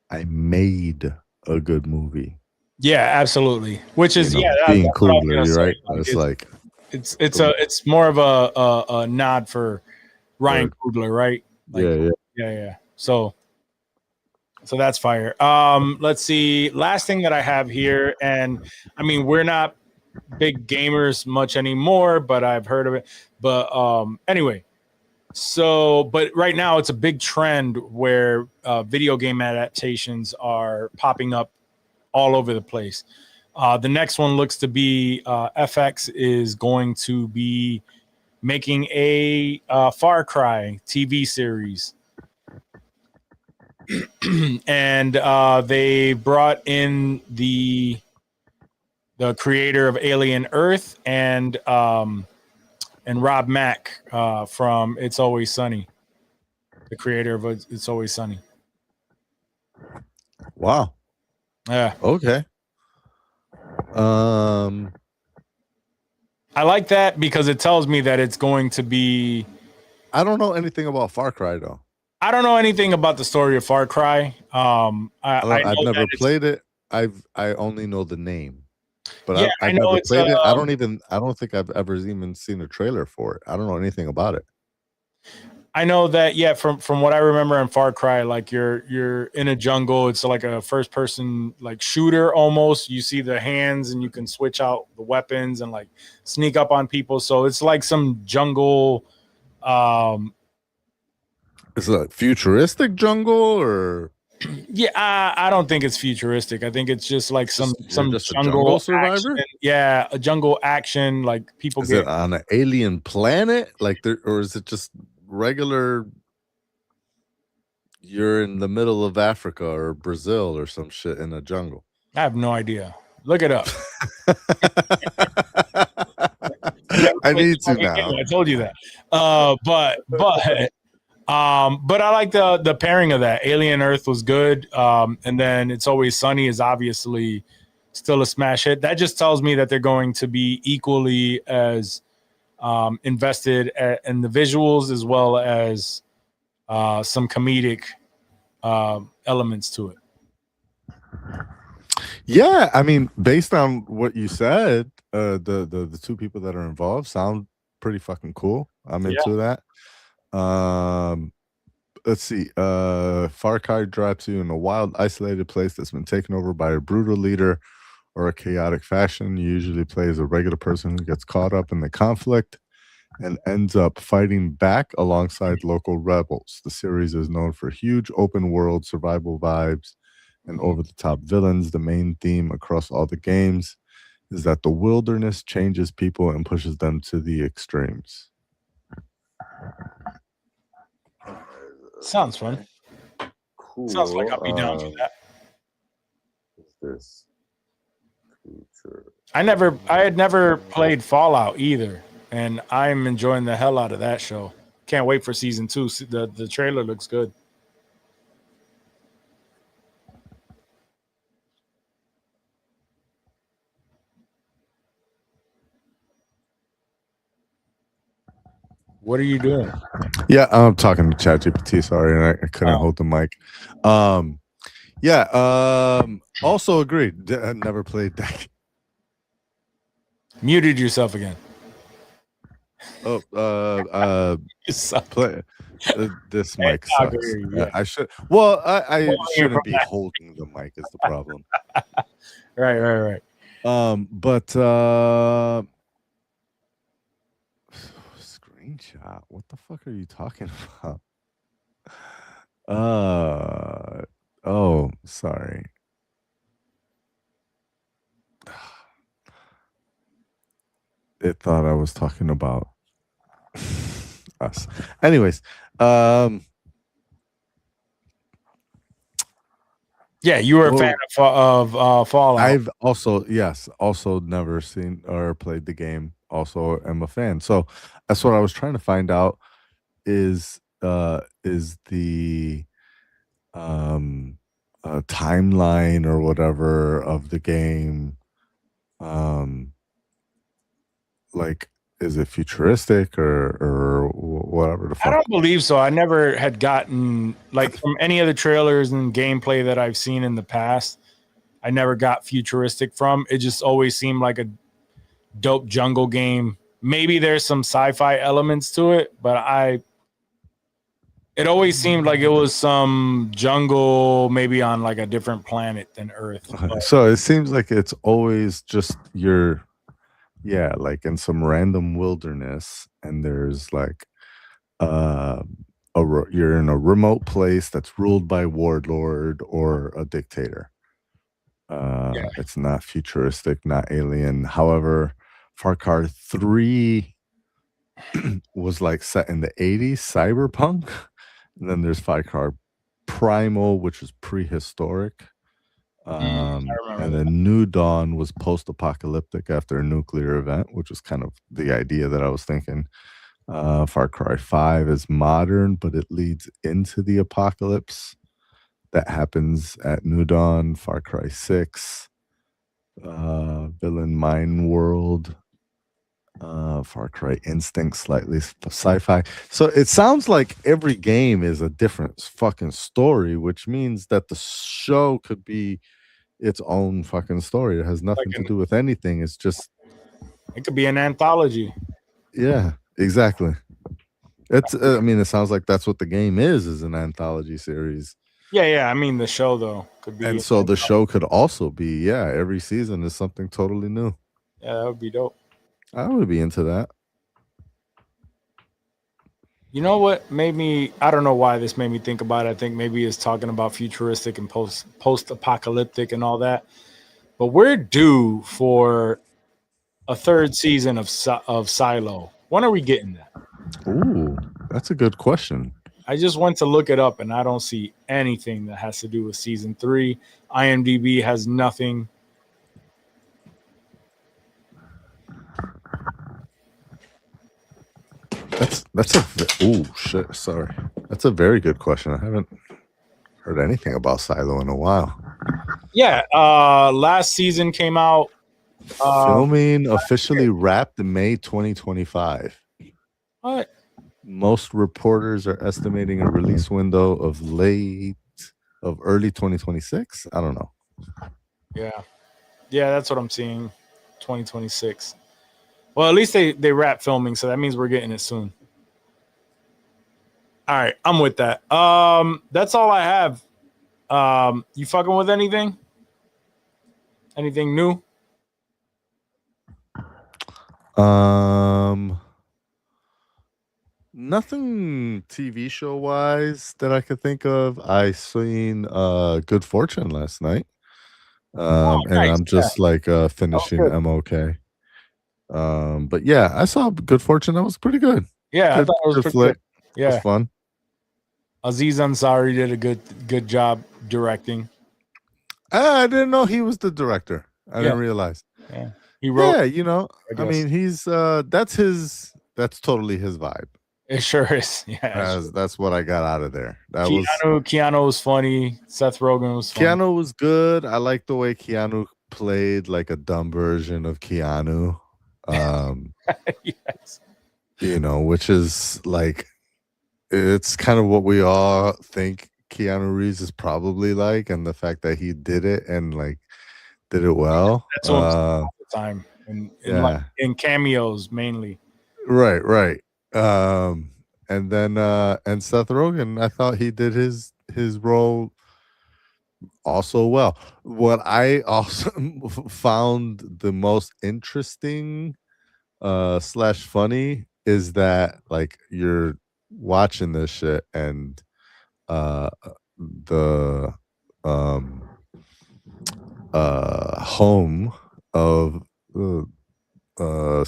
I made a good movie. Yeah, absolutely. Which is Being that's what I was Coogler, gonna you're say. right. Like, It's like it's more of a nod for Ryan Word. Coogler, right? Like, yeah. yeah. So that's fire. Let's see. Last thing that I have here, and I mean, we're not big gamers much anymore, but I've heard of it. But anyway, so but right now it's a big trend where video game adaptations are popping up all over the place. The next one looks to be FX is going to be making a Far Cry TV series. And they brought in the creator of Alien Earth and Rob Mack from It's Always Sunny, the creator of It's Always Sunny. Wow. Yeah, Okay. I like that because it tells me that it's going to be. I don't know anything about Far Cry though. I don't know anything about the story of Far Cry. I I've know never that played it. I only know the name, but yeah, I I've know never it's played it. I don't think I've ever even seen a trailer for it. I don't know anything about it. I know that from what I remember in Far Cry, like you're in a jungle. It's like a first person like shooter almost. You see the hands and you can switch out the weapons and like sneak up on people. So it's like some jungle. It's a futuristic jungle, or Yeah, I don't think it's futuristic. I think it's just like some you're just a jungle jungle survivor. action. Yeah, a jungle action. Like people Is get. it on an alien planet, like there, or is it just regular? You're in the middle of Africa or Brazil or some shit in a jungle. I have no idea. Look it up. I need to now. I told you that. But I like the pairing of that. Alien Earth was good. And then It's Always Sunny is obviously still a smash hit. That just tells me that they're going to be equally as invested in the visuals as well as some comedic elements to it. Yeah, I mean, based on what you said, the two people that are involved sound pretty fucking cool. I'm into that. Let's see. Far Cry drops you in a wild, isolated place that's been taken over by a brutal leader or a chaotic faction. You usually play as a regular person who gets caught up in the conflict and ends up fighting back alongside local rebels. The series is known for huge open world survival vibes and over the top villains. The main theme across all the games is that the wilderness changes people and pushes them to the extremes. Sounds fun. Cool. Sounds like I'll be down for that. Is this future? I had never played Fallout either, and I'm enjoying the hell out of that show. Can't wait for season 2. The trailer looks good. What are you doing? Yeah, I'm talking to ChatGPT. Sorry, and I couldn't hold the mic. Also agreed. I never played that. Muted yourself again. Oh, You suck. play. This mic I sucks. hear you, yeah. I should. Well, I Well, you're shouldn't be from that. holding the mic. Is the problem? Right. But screenshot. What the fuck are you talking about? Oh, sorry. it thought I was talking about us. Anyways, Yeah, you were a fan of Fallout. I've also never seen or played the game. Also am a fan. So that's what I was trying to find out is the timeline or whatever of the game like, is it futuristic or whatever the fuck? I don't believe so. I never had gotten, like, from any of the trailers and gameplay that I've seen in the past, I never got futuristic from. It just always seemed like a dope jungle game. Maybe there's some sci-fi elements to it, but it always seemed like it was some jungle, maybe on like a different planet than Earth. But So it seems like it's always just like in some random wilderness, and there's like you're in a remote place that's ruled by a warlord or a dictator. It's not futuristic, not alien. However, Far Cry 3 was like set in the 80s, cyberpunk. And then there's Far Cry Primal, which is prehistoric. And then New Dawn was post-apocalyptic after a nuclear event, which was kind of the idea that I was thinking. Far Cry 5 is modern, but it leads into the apocalypse that happens at New Dawn. Far Cry 6, Villain Mine World, Far Cry Instinct, slightly sci-fi. So it sounds like every game is a different fucking story, which means that the show could be its own fucking story. It has nothing to do with anything. It's just, it could be an anthology. Yeah, exactly. It's I mean, it sounds like that's what the game is an anthology series. Yeah. I mean, the show though could be. And so the show could also be, every season is something totally new. Yeah, that would be dope. I would be into that. You know what made me, I don't know why this made me think about it. I think maybe it's talking about futuristic and post-apocalyptic and all that. But we're due for a third season of Silo. When are we getting that? Ooh, that's a good question. I just went to look it up and I don't see anything that has to do with season 3. IMDb has nothing. That's a very good question. I haven't heard anything about Silo in a while. Yeah, last season came out. Filming officially wrapped in May 2025. What? Most reporters are estimating a release window of early 2026. I don't know. Yeah, that's what I'm seeing. 2026. Well, at least they wrap filming, so that means we're getting it soon. All right, I'm with that. That's all I have. You fucking with anything? Anything new? Nothing TV show wise that I could think of. I seen Good Fortune last night. And nice. I'm just finishing MOK. But yeah, I saw Good Fortune. That was pretty good. Yeah, good, I thought it was good pretty flick. good. Yeah, it was fun. Aziz Ansari did a good job directing. I didn't know he was the director. I didn't realize. Yeah, he wrote. Yeah, I mean, he's that's totally his vibe. It sure is. Yeah, that's what I got out of there. Keanu was funny. Seth Rogen was funny. Keanu was good. I like the way Keanu played like a dumb version of Keanu. Yes. Which is like, it's kind of what we all think Keanu Reeves is probably like, and the fact that he did it and did it well. That's what I'm saying all the time. In cameos mainly. Right. And then and Seth Rogen, I thought he did his role also well. What I also found the most interesting / funny is that you're watching this shit and the home of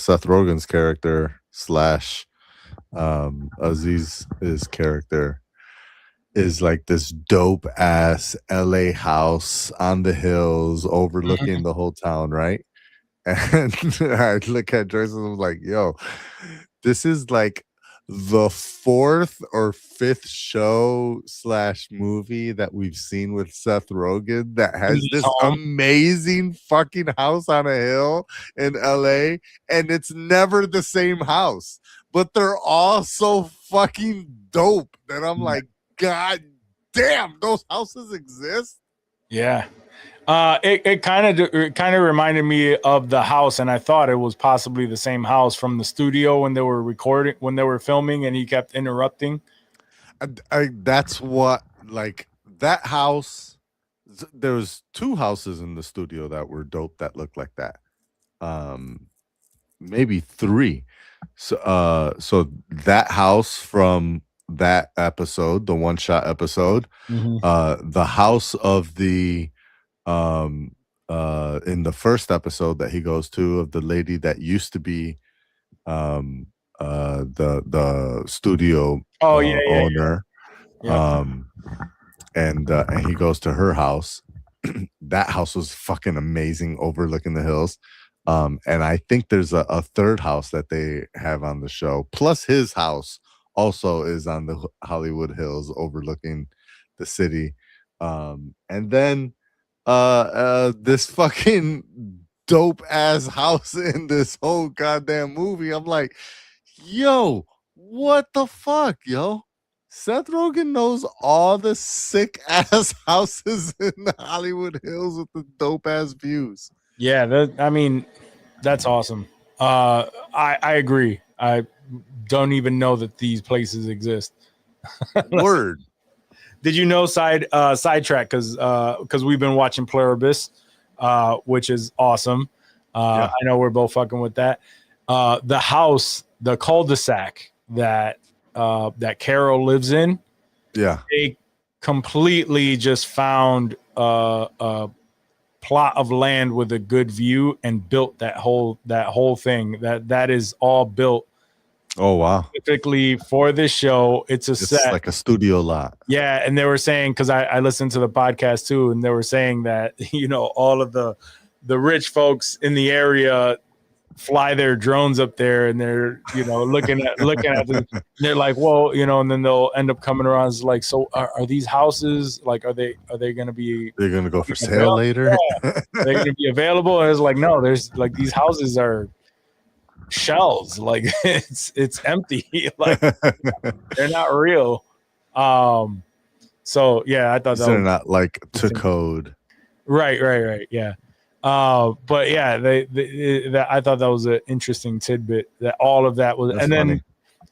Seth Rogen's character slash Aziz's character is like this dope ass LA house on the hills overlooking the whole town, right? And I look at Joyce and I'm like, yo, this is like the fourth or fifth show slash movie that we've seen with Seth Rogen that has this amazing fucking house on a hill in LA, and it's never the same house, but they're all so fucking dope that I'm like, God damn, those houses exist. Yeah. It kind of reminded me of the house, and I thought it was possibly the same house from the studio when they were filming, and he kept interrupting. That's what, like, that house. There was two houses in the studio that were dope that looked like that. Maybe three. So that house from that episode, the one shot episode, the house of the in the first episode that he goes to, of the lady that used to be the studio owner. Yeah. And he goes to her house. That house was fucking amazing, overlooking the hills. And I think there's a third house that they have on the show, plus his house also is on the Hollywood Hills overlooking the city. And then this fucking dope ass house in this whole goddamn movie. I'm like, yo, what the fuck, yo? Seth Rogen knows all the sick ass houses in the Hollywood Hills with the dope ass views. Yeah, I mean, that's awesome. I agree. I don't even know that these places exist. Word. Did you know sidetrack because we've been watching Pluribus, which is awesome. I know we're both fucking with that. The house, the cul-de-sac that Carol lives in, they completely just found a plot of land with a good view and built that whole thing. That is all built. Oh wow! Specifically for this show, it's set like a studio lot. Yeah, and they were saying, because I listened to the podcast too, and they were saying that, you know, all of the rich folks in the area fly their drones up there, and they're, you know, looking at them. They're like, well, you know, and then they'll end up coming around. It's like, so are these houses, like, are they going to be? They're going to go for sale later. Yeah. They're going to be available. And it's like, no, there's like, these houses are shells, like it's empty, like they're not real. So yeah, I thought they're not like to code. Right, yeah. But yeah, I thought that was an interesting tidbit, that all of that was. That's funny.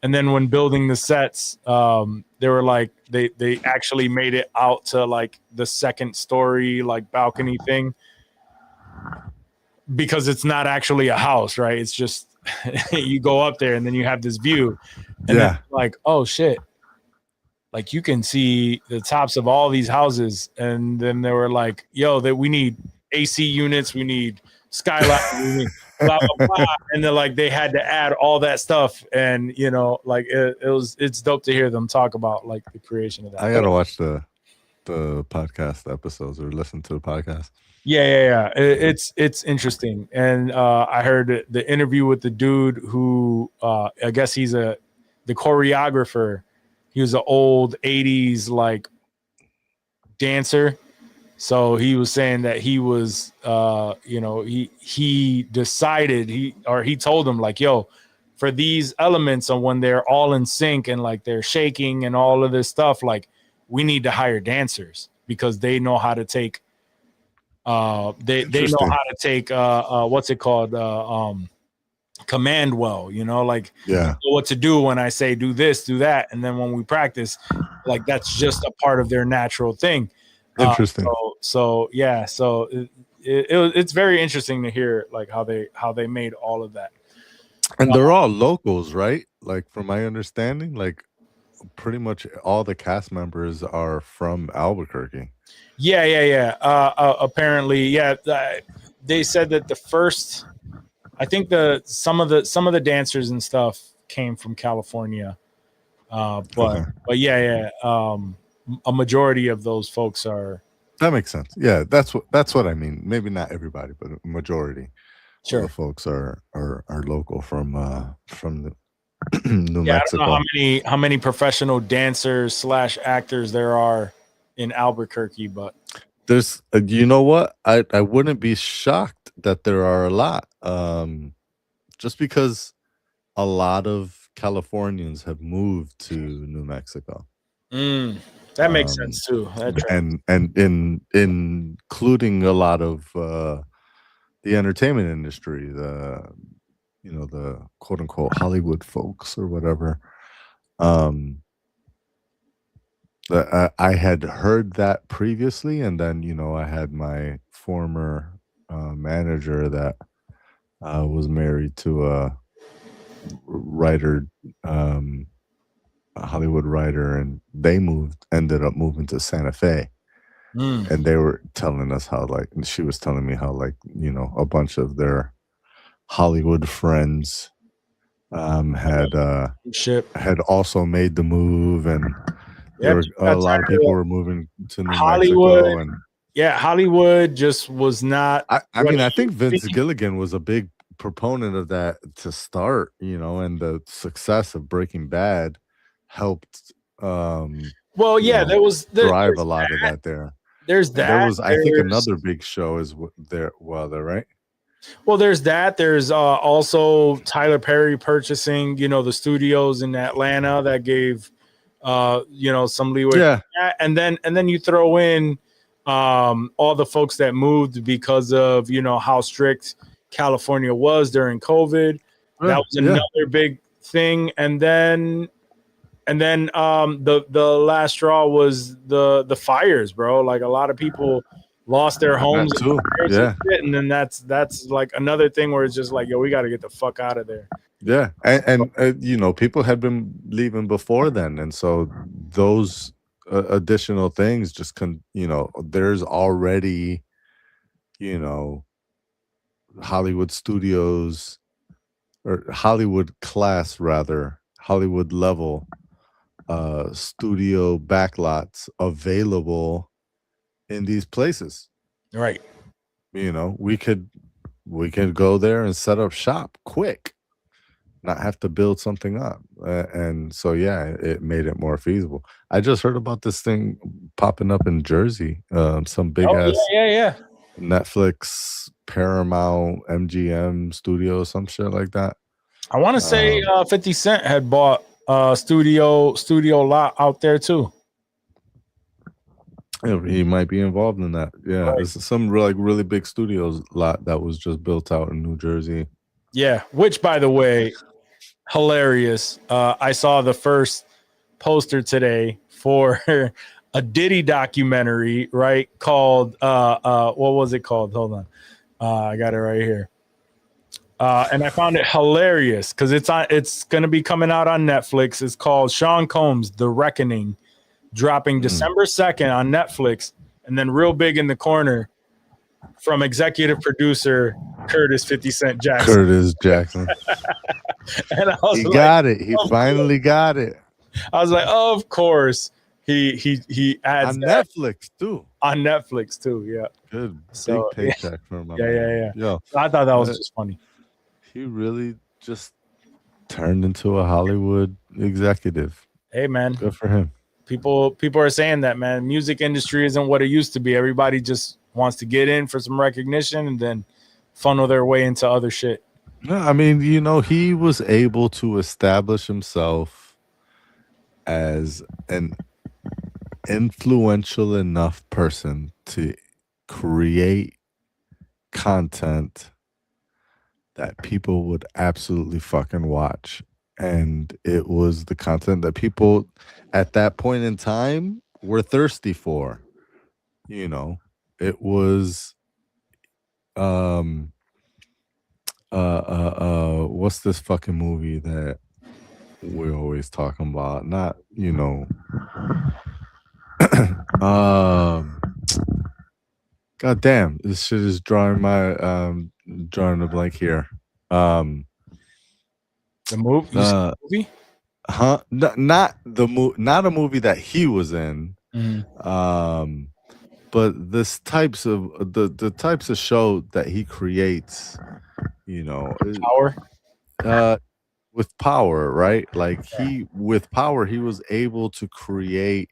And then when building the sets, they were like, they actually made it out to like the second story, like balcony thing, because it's not actually a house, right? It's just you go up there and then you have this view, and then like, oh shit, like you can see the tops of all these houses. And then they were like, yo, that we need AC units, we need skylight, we need blah blah blah. And then like they had to add all that stuff, and you know, like it's dope to hear them talk about like the creation of that. I gotta watch the podcast episodes or listen to the podcast. Yeah. It's interesting. And I heard the interview with the dude who I guess he's the choreographer. He was an old 80s like dancer. So he was saying that he was you know, he decided, he told him like, yo, for these elements and when they're all in sync and like they're shaking and all of this stuff, like we need to hire dancers because they know how to take they know how to take what's it called, command well, you know, like know what to do when I say do this, do that, and then when we practice, like that's just a part of their natural thing. Interesting. So it's very interesting to hear like how they made all of that. And they're all locals, right? Like from my understanding, like pretty much all the cast members are from Albuquerque. Yeah. Apparently, yeah. They said that the first, I think some of the dancers and stuff came from California. But yeah. A majority of those folks are. That makes sense. Yeah, that's what I mean. Maybe not everybody, but a majority of the folks are local from the New Mexico. I don't know how many professional dancers / actors there are in Albuquerque, but there's you know what? I wouldn't be shocked that there are a lot. Just because a lot of Californians have moved to New Mexico. That makes sense too. And including a lot of the entertainment industry, the quote unquote Hollywood folks or whatever. I had heard that previously, and then I had my former manager that was married to a writer, a Hollywood writer, and they ended up moving to Santa Fe. And they were telling us how, and she was telling me how, a bunch of their Hollywood friends had also made the move, and a lot of people were moving to New Mexico. And Hollywood just was not. I mean, I think Vince Gilligan was a big proponent of that to start, and the success of Breaking Bad helped. There was drive a lot of that there. There's that. There was, I think, another big show is there. Well, they're right. Well, there's that. There's also Tyler Perry purchasing, the studios in Atlanta that gave, some leeway. Yeah. And then you throw in all the folks that moved because of, how strict California was during COVID. That was another big thing. And then the last straw was the fires, bro. Like a lot of people lost their homes too. And then that's like another thing where it's just like, yo, we got to get the fuck out of there. Yeah. And people had been leaving before then, and so those additional things just there's already Hollywood studios, or Hollywood class rather, Hollywood level studio backlots available in these places. Right. We could go there and set up shop quick, not have to build something up. And so, it made it more feasible. I just heard about this thing popping up in Jersey. Some big ass Netflix, Paramount, MGM studio, some shit like that. I want to say 50 Cent had bought studio lot out there too. He might be involved in that. Yeah, right. There's some really big studios lot that was just built out in New Jersey. Yeah, which, by the way, hilarious. I saw the first poster today for a Diddy documentary, right? Called what was it called? Hold on, I got it right here. And I found it hilarious because it's going to be coming out on Netflix. It's called Sean Combs: The Reckoning, dropping December 2nd on Netflix. And then real big in the corner from executive producer Curtis 50 Cent Jackson. Curtis Jackson. And I was he got it. He finally got it. I was like, oh, of course. He adds on Netflix too. On Netflix too, yeah. Good. Big paycheck for him. Yeah. Yo, I thought that was just funny. He really just turned into a Hollywood executive. Hey, man. Good for him. People are saying that, man. Music industry isn't what it used to be. Everybody just wants to get in for some recognition and then funnel their way into other shit. No, I mean, he was able to establish himself as an influential enough person to create content that people would absolutely fucking watch. And it was the content that people at that point in time were thirsty for. It was what's this fucking movie that we're always talking about? Not, God damn, this shit is drawing a blank here. Um, The movie? You said uh, the movie? not the not a movie that he was in. Mhm. But this types of the types of show that he creates, Power. with power, right? Like with power, he was able to create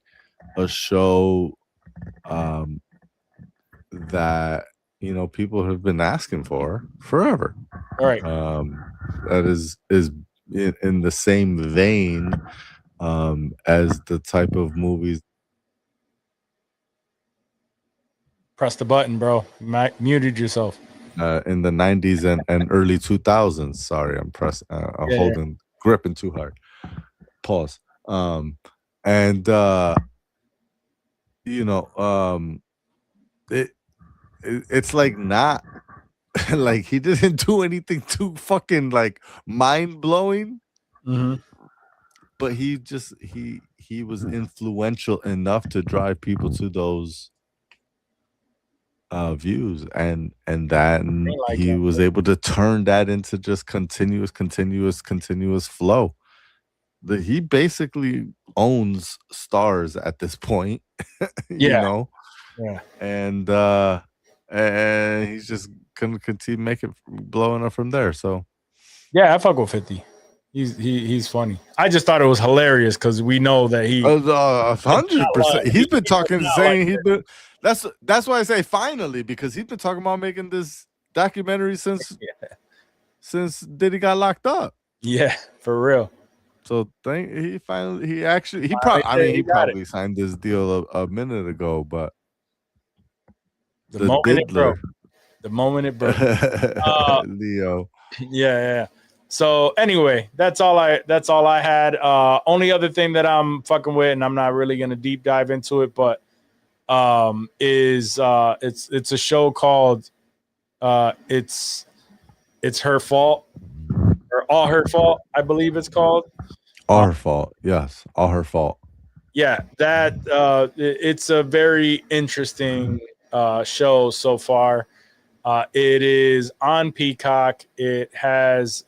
a show that people have been asking for forever. All right. That is in the same vein as the type of movies. Press the button, bro. Muted yourself. In the 90s and early 2000s. Sorry, I'm holding gripping too hard. Pause. And it's like not like he didn't do anything too fucking like mind blowing, but he was influential enough to drive people to those views, and then he was able to turn that into just continuous flow. He basically owns stars at this point. Yeah. And he's just gonna continue make it blowing up from there. So yeah, I fuck with 50. He's funny. I just thought it was hilarious because we know that he 100%. He's been talking, saying he's been. That's why I say finally, because he's been talking about making this documentary since Diddy got locked up. Yeah, for real. So he probably signed this deal a minute ago, but the moment it broke. Leo. Yeah. So anyway, that's all I had. Only other thing that I'm fucking with, and I'm not really gonna deep dive into it, but is it's a show called it's Her Fault, or All Her Fault, I believe it's called. All Her Fault. Yes, All Her Fault. Yeah, that it's a very interesting show so far. It is on Peacock. It has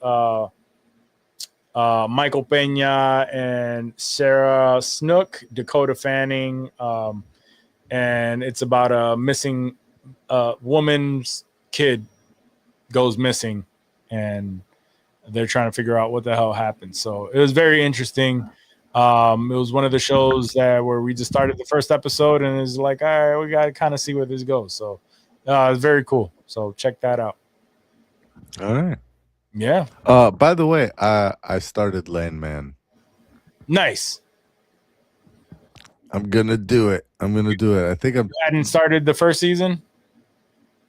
Michael Pena and Sarah Snook, Dakota Fanning, and it's about a missing woman's kid goes missing, and they're trying to figure out what the hell happened. So it was very interesting. It was one of the shows where we just started the first episode, and it's like, all right, we got to kind of see where this goes. So it's very cool. So check that out. All right. Yeah. By the way, I started Landman. Nice. I'm gonna do it. I think You hadn't started the first season.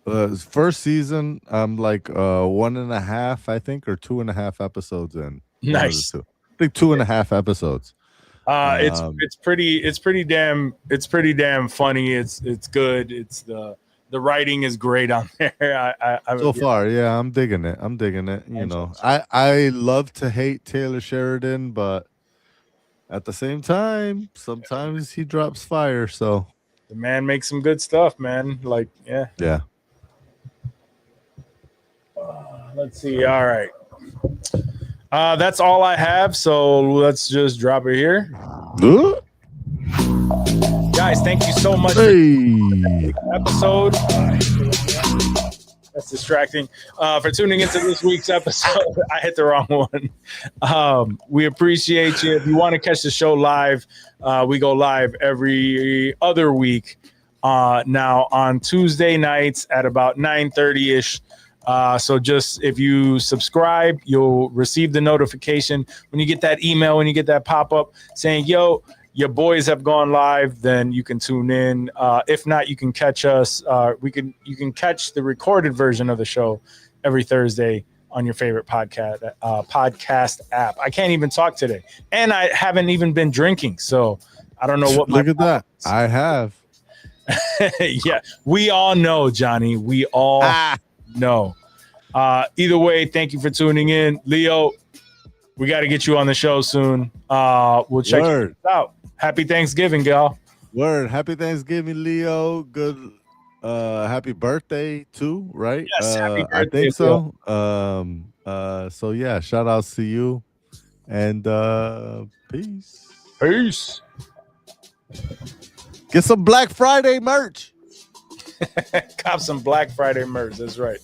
First season, I'm like 1.5, I think, or 2.5 episodes in. Nice. I think 2.5 episodes. It's pretty damn funny. It's good. It's the writing is great on there. So far, yeah, I'm digging it. You know, I love to hate Taylor Sheridan, but at the same time, sometimes he drops fire. So the man makes some good stuff, man. Like, yeah. Let's see. All right. That's all I have. So let's just drop it here. Guys, thank you so much for the episode. That's distracting. For tuning into this week's episode. I hit the wrong one. We appreciate you. If you want to catch the show live, we go live every other week. Now on Tuesday nights at about 9:30ish. So just if you subscribe, you'll receive the notification when you get that email, when you get that pop-up saying, yo, your boys have gone live, then you can tune in. If not, you can catch us. You can catch the recorded version of the show every Thursday on your favorite podcast app. I can't even talk today, and I haven't even been drinking, so I don't know what. Look at that. I have. Yeah, we all know, Johnny. We all know. Either way, thank you for tuning in, Leo. We got to get you on the show soon. We'll check you out. Happy Thanksgiving, gal. Word. Happy Thanksgiving, Leo. Good happy birthday too, right? Yes, happy I birthday, think so. So yeah, shout outs to you and peace. Peace. Get some Black Friday merch. Cop some Black Friday merch. That's right.